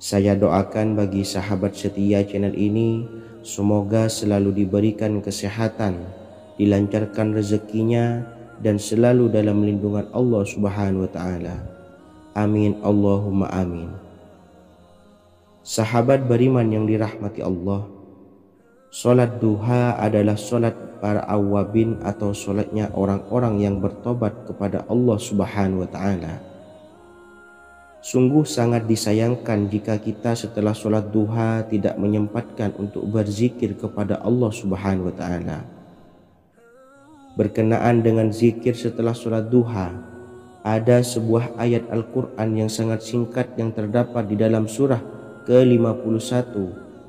Saya doakan bagi sahabat setia channel ini, semoga selalu diberikan kesehatan, dilancarkan rezekinya, dan selalu dalam lindungan Allah Subhanahu wa Ta'ala. Amin Allahumma amin. Sahabat beriman yang dirahmati Allah, sholat duha adalah sholat para awabin atau sholatnya orang-orang yang bertobat kepada Allah Subhanahu wa Ta'ala. Sungguh sangat disayangkan jika kita setelah sholat duha tidak menyempatkan untuk berzikir kepada Allah Subhanahu wa Ta'ala. Berkenaan dengan zikir setelah sholat duha, ada sebuah ayat Al-Quran yang sangat singkat yang terdapat di dalam surah ke-51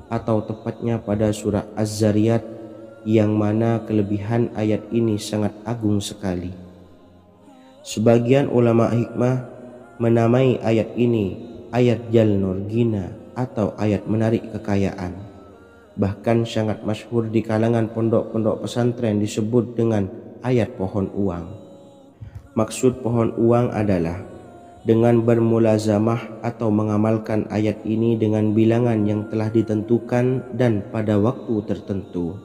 atau tepatnya pada surah Az-Zariyat, yang mana kelebihan ayat ini sangat agung sekali. Sebagian ulama hikmah menamai ayat ini ayat Jalnur Gina atau ayat menarik kekayaan. Bahkan sangat masyhur di kalangan pondok-pondok pesantren disebut dengan ayat pohon uang. Maksud pohon uang adalah dengan bermulazamah atau mengamalkan ayat ini dengan bilangan yang telah ditentukan dan pada waktu tertentu,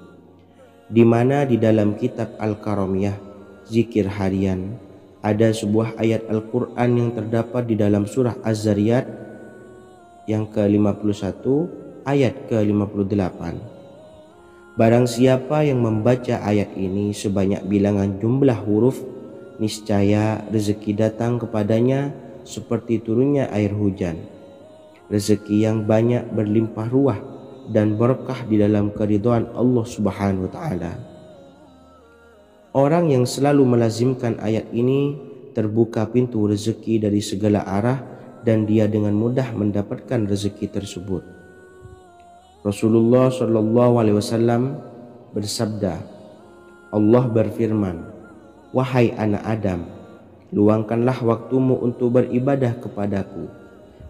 di mana di dalam kitab Al-Karamiyah zikir harian ada sebuah ayat Al-Quran yang terdapat di dalam surah Az-Zariyat yang ke-51 ayat ke-58. Barang siapa yang membaca ayat ini sebanyak bilangan jumlah huruf, niscaya rezeki datang kepadanya seperti turunnya air hujan. Rezeki yang banyak berlimpah ruah dan berkah di dalam keridhaan Allah Subhanahu wa Ta'ala. Orang yang selalu melazimkan ayat ini terbuka pintu rezeki dari segala arah dan dia dengan mudah mendapatkan rezeki tersebut. Rasulullah Shallallahu Alaihi Wasallam bersabda, Allah berfirman, wahai anak Adam, luangkanlah waktumu untuk beribadah kepadaku.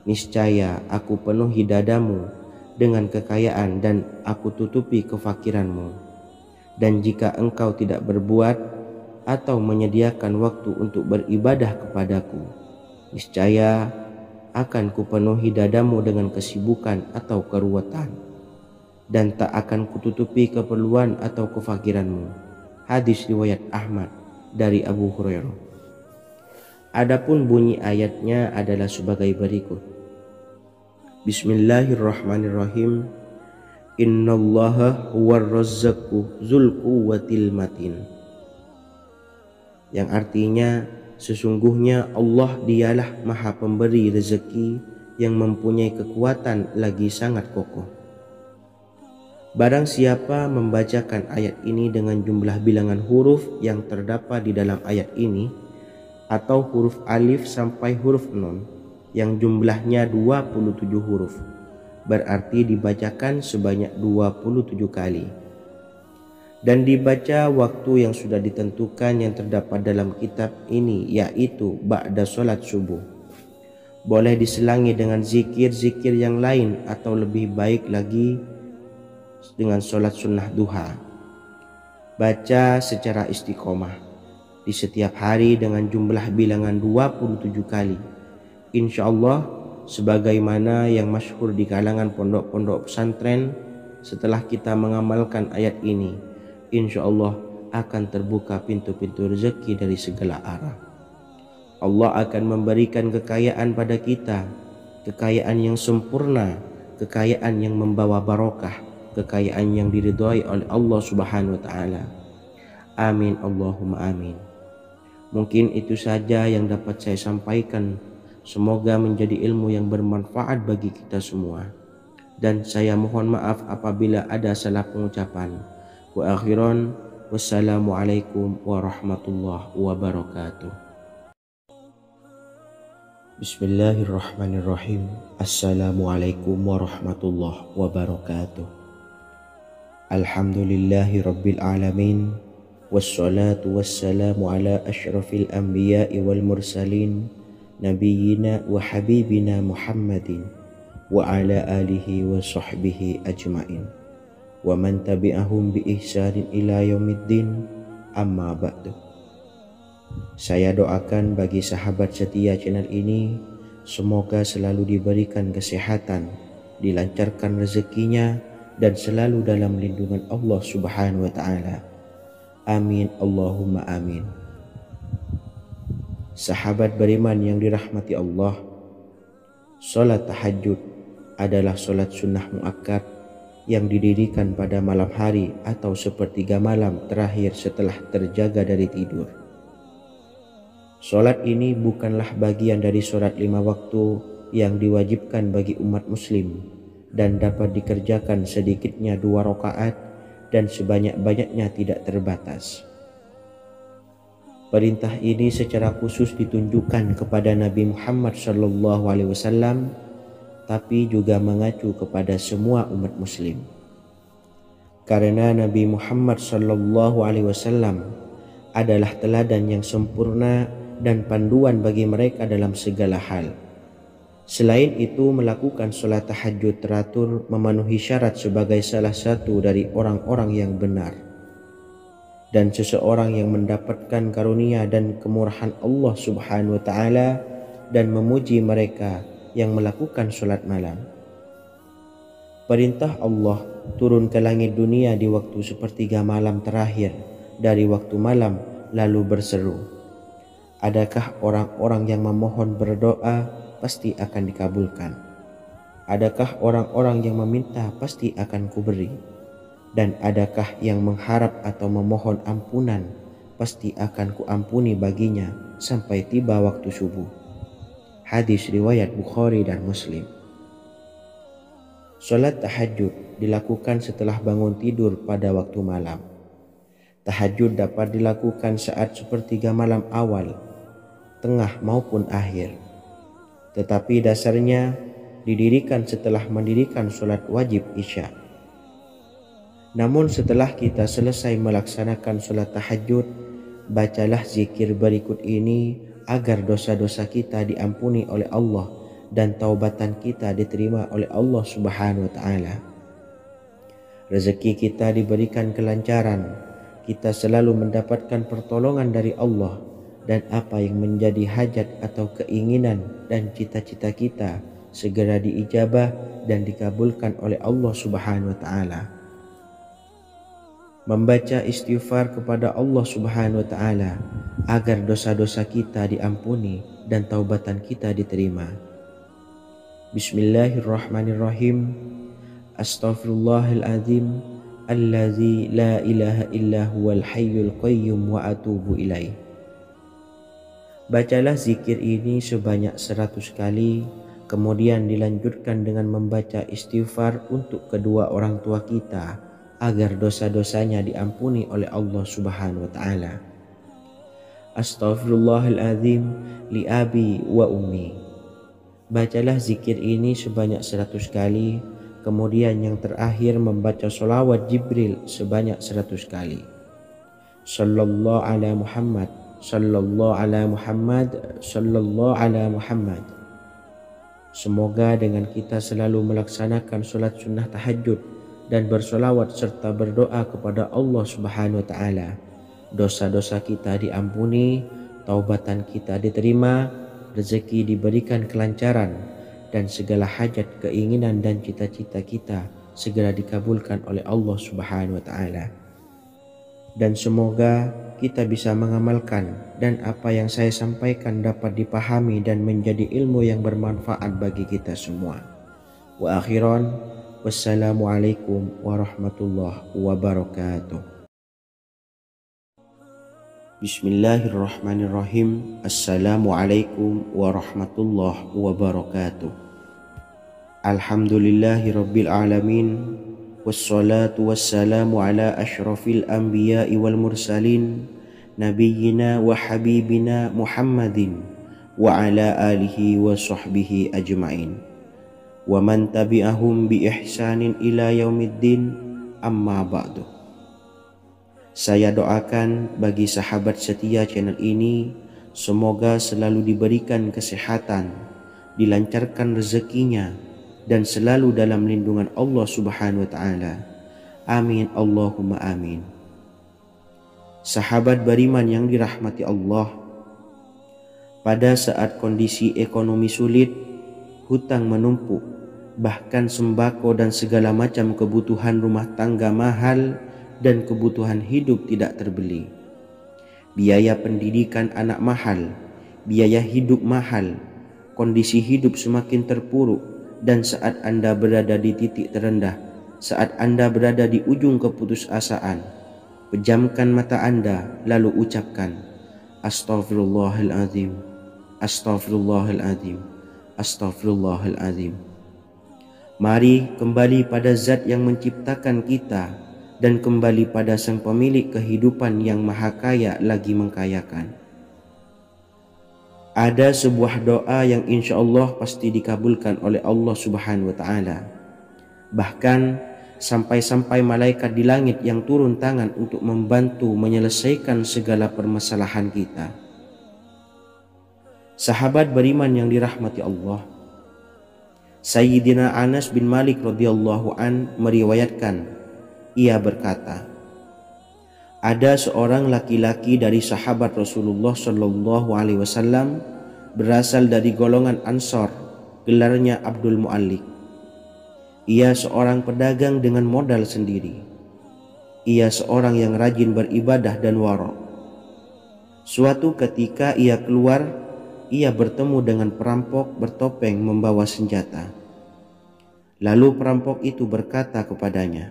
Niscaya aku penuhi dadamu dengan kekayaan dan aku tutupi kefakiranmu. Dan jika engkau tidak berbuat atau menyediakan waktu untuk beribadah kepadaku, niscaya akan kupenuhi dadamu dengan kesibukan atau keruwetan, dan tak akan kututupi keperluan atau kefakiranmu. Hadis riwayat Ahmad dari Abu Hurairah. Adapun bunyi ayatnya adalah sebagai berikut. Bismillahirrahmanirrahim. Innallaha huwar razzaqu dzul quwwatil matin. Yang artinya, sesungguhnya Allah dialah maha pemberi rezeki yang mempunyai kekuatan lagi sangat kokoh. Barang siapa membacakan ayat ini dengan jumlah bilangan huruf yang terdapat di dalam ayat ini, atau huruf alif sampai huruf nun yang jumlahnya 27 huruf, berarti dibacakan sebanyak 27 kali, dan dibaca waktu yang sudah ditentukan yang terdapat dalam kitab ini, yaitu ba'da sholat subuh. Boleh diselangi dengan zikir-zikir yang lain atau lebih baik lagi dengan sholat sunnah duha. Baca secara istiqomah di setiap hari dengan jumlah bilangan 27 kali. Insya Allah, sebagaimana yang masyhur di kalangan pondok-pondok pesantren, setelah kita mengamalkan ayat ini, insya Allah akan terbuka pintu-pintu rezeki dari segala arah. Allah akan memberikan kekayaan pada kita, kekayaan yang sempurna, kekayaan yang membawa barokah kekayaan yang diridhai oleh Allah Subhanahu wa taala. Amin Allahumma amin. Mungkin itu saja yang dapat saya sampaikan. Semoga menjadi ilmu yang bermanfaat bagi kita semua. Dan saya mohon maaf apabila ada salah pengucapan. Wa akhiran, wassalamualaikum warahmatullahi wabarakatuh. Bismillahirrahmanirrahim. Assalamualaikum warahmatullahi wabarakatuh. Alhamdulillahi rabbil alamin. Wassalatu wassalamu ala ashrafil anbiya'i wal mursalin nabiyyina wa habibina Muhammadin wa ala alihi wa sahbihi ajmain wa man tabi'ahum bi ihsanin ila yaumiddin, amma ba'du. Saya doakan bagi sahabat setia channel ini, semoga selalu diberikan kesehatan, dilancarkan rezekinya, dan selalu dalam lindungan Allah Subhanahu wa ta'ala. Amin Allahumma amin. Sahabat beriman yang dirahmati Allah, salat tahajud adalah salat sunnah muakkad yang didirikan pada malam hari atau sepertiga malam terakhir setelah terjaga dari tidur. Salat ini bukanlah bagian dari salat 5 waktu yang diwajibkan bagi umat muslim dan dapat dikerjakan sedikitnya 2 rakaat dan sebanyak-banyaknya tidak terbatas. Perintah ini secara khusus ditunjukkan kepada Nabi Muhammad SAW, tapi juga mengacu kepada semua umat muslim. Karena Nabi Muhammad SAW adalah teladan yang sempurna dan panduan bagi mereka dalam segala hal. Selain itu, melakukan sholat tahajud teratur memenuhi syarat sebagai salah satu dari orang-orang yang benar. Dan seseorang yang mendapatkan karunia dan kemurahan Allah Subhanahu wa ta'ala dan memuji mereka yang melakukan sholat malam. Perintah Allah turun ke langit dunia di waktu sepertiga malam terakhir dari waktu malam lalu berseru, adakah orang-orang yang memohon berdoa pasti akan dikabulkan? Adakah orang-orang yang meminta pasti akan kuberi? Dan adakah yang mengharap atau memohon ampunan pasti akan kuampuni baginya sampai tiba waktu subuh. Hadis riwayat Bukhari dan Muslim. Salat tahajud dilakukan setelah bangun tidur pada waktu malam. Tahajud dapat dilakukan saat sepertiga malam awal, tengah maupun akhir. Tetapi dasarnya didirikan setelah mendirikan sholat wajib isya. Namun setelah kita selesai melaksanakan sholat tahajud, bacalah zikir berikut ini agar dosa-dosa kita diampuni oleh Allah dan taubatan kita diterima oleh Allah Subhanahu wa ta'ala. Rezeki kita diberikan kelancaran, kita selalu mendapatkan pertolongan dari Allah, dan apa yang menjadi hajat atau keinginan dan cita-cita kita segera diijabah dan dikabulkan oleh Allah Subhanahu wa ta'ala. Membaca istighfar kepada Allah Subhanahu wa ta'ala agar dosa-dosa kita diampuni dan taubatan kita diterima. Bismillahirrahmanirrahim. Astaghfirullahaladzim allazi la ilaha illa huwal hayyul qayyum wa atubu ilaih. Bacalah zikir ini sebanyak 100 kali, kemudian dilanjutkan dengan membaca istighfar untuk kedua orang tua kita agar dosa-dosanya diampuni oleh Allah Subhanahu wa ta'ala. Astaghfirullahaladzim li abi wa ummi. Bacalah zikir ini sebanyak 100 kali, kemudian yang terakhir membaca sholawat Jibril sebanyak 100 kali. Sallallahu ala Muhammad, sallallahu ala Muhammad, sallallahu ala Muhammad. Semoga dengan kita selalu melaksanakan sholat sunnah tahajud dan bersolawat serta berdoa kepada Allah Subhanahu wa ta'ala, dosa-dosa kita diampuni, taubatan kita diterima, rezeki diberikan kelancaran, dan segala hajat, keinginan dan cita-cita kita segera dikabulkan oleh Allah Subhanahu wa ta'ala. Dan semoga kita bisa mengamalkan dan apa yang saya sampaikan dapat dipahami dan menjadi ilmu yang bermanfaat bagi kita semua. Wa akhiran, Wassalamualaikum warahmatullahi wabarakatuh. Bismillahirrahmanirrahim. Assalamualaikum warahmatullahi wabarakatuh. Alhamdulillahi rabbil alamin. Wassalatu wassalamu ala ashrafil anbiya'i wal mursalin, nabiyyina wa habibina Muhammadin wa ala alihi wa sahbihi ajma'in wa man tabi'ahum bi ihsanin ila yaumiddin, amma ba'du. Saya doakan bagi sahabat setia channel ini, semoga selalu diberikan kesehatan, dilancarkan rezekinya, dan selalu dalam lindungan Allah Subhanahu wa Ta'ala. Amin Allahumma amin. Sahabat beriman yang dirahmati Allah, pada saat kondisi ekonomi sulit, hutang menumpuk, bahkan sembako dan segala macam kebutuhan rumah tangga mahal dan kebutuhan hidup tidak terbeli. Biaya pendidikan anak mahal, biaya hidup mahal, kondisi hidup semakin terpuruk, dan saat Anda berada di titik terendah, saat Anda berada di ujung keputusasaan, pejamkan mata Anda lalu ucapkan Astaghfirullahaladzim, Astaghfirullahaladzim, Astaghfirullahaladzim. Mari kembali pada Zat yang menciptakan kita dan kembali pada Sang Pemilik kehidupan yang Maha Kaya lagi mengkayakan. Ada sebuah doa yang insya Allah pasti dikabulkan oleh Allah Subhanahu wa Ta'ala. Bahkan sampai-sampai malaikat di langit yang turun tangan untuk membantu menyelesaikan segala permasalahan kita. Sahabat beriman yang dirahmati Allah, Sayyidina Anas bin Malik radhiyallahu an meriwayatkan, ia berkata, ada seorang laki-laki dari sahabat Rasulullah Shallallahu Alaihi Wasallam berasal dari golongan Ansor, gelarnya Abdul Mu'allik. Ia seorang pedagang dengan modal sendiri. Ia seorang yang rajin beribadah dan wara'. Suatu ketika ia keluar, ia bertemu dengan perampok bertopeng membawa senjata. Lalu perampok itu berkata kepadanya,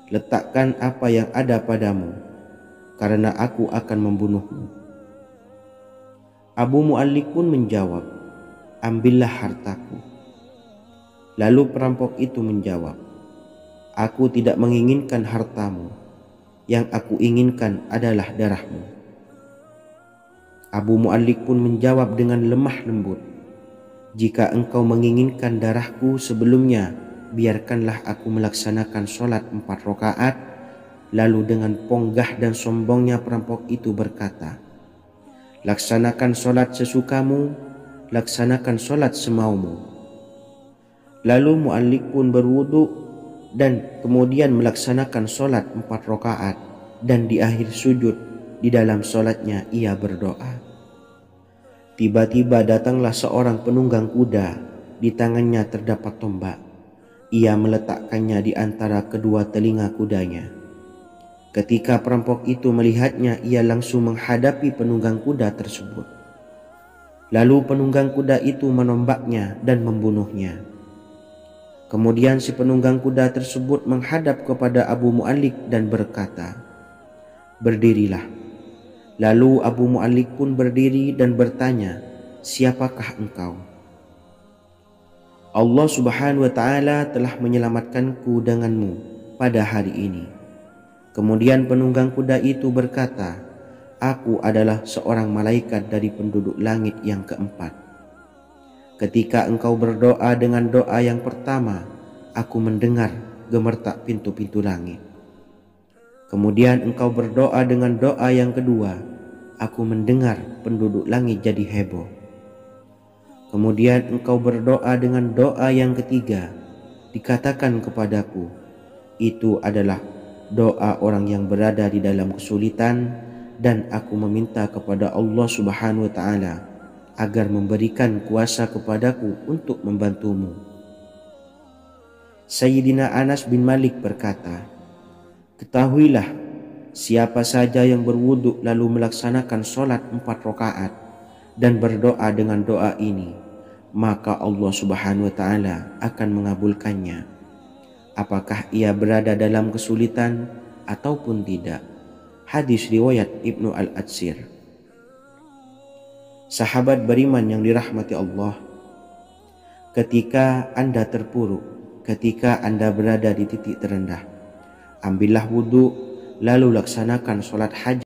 letakkan apa yang ada padamu, karena aku akan membunuhmu. Abu Mu'allik pun menjawab, ambillah hartaku. Lalu perampok itu menjawab, aku tidak menginginkan hartamu, yang aku inginkan adalah darahmu. Abu Mu'allik pun menjawab dengan lemah lembut, jika engkau menginginkan darahku sebelumnya, biarkanlah aku melaksanakan sholat 4 rakaat. Lalu dengan ponggah dan sombongnya perampok itu berkata, laksanakan sholat sesukamu, laksanakan sholat semaumu. Lalu Mu'allik pun berwudu dan kemudian melaksanakan sholat 4 rakaat, dan di akhir sujud di dalam sholatnya ia berdoa. Tiba-tiba datanglah seorang penunggang kuda, di tangannya terdapat tombak. Ia meletakkannya di antara kedua telinga kudanya. Ketika perampok itu melihatnya, ia langsung menghadapi penunggang kuda tersebut. Lalu penunggang kuda itu menombaknya dan membunuhnya. Kemudian si penunggang kuda tersebut menghadap kepada Abu Mu'allik dan berkata, berdirilah. Lalu Abu Mu'allik pun berdiri dan bertanya, siapakah engkau? Allah Subhanahu wa Ta'ala telah menyelamatkanku denganmu pada hari ini. Kemudian penunggang kuda itu berkata, aku adalah seorang malaikat dari penduduk langit yang keempat. Ketika engkau berdoa dengan doa yang pertama, aku mendengar gemertak pintu-pintu langit. Kemudian engkau berdoa dengan doa yang kedua, aku mendengar penduduk langit jadi heboh. Kemudian engkau berdoa dengan doa yang ketiga, dikatakan kepadaku, itu adalah doa orang yang berada di dalam kesulitan, dan aku meminta kepada Allah Subhanahu wa Ta'ala agar memberikan kuasa kepadaku untuk membantumu. Sayyidina Anas bin Malik berkata, ketahuilah, siapa saja yang berwudu lalu melaksanakan sholat 4 rakaat dan berdoa dengan doa ini, maka Allah Subhanahu wa Ta'ala akan mengabulkannya. apakah ia berada dalam kesulitan ataupun tidak. Hadis riwayat Ibnu Al-Atsir. Sahabat beriman yang dirahmati Allah, ketika Anda terpuruk, ketika Anda berada di titik terendah, ambillah wudhu, lalu laksanakan sholat hajat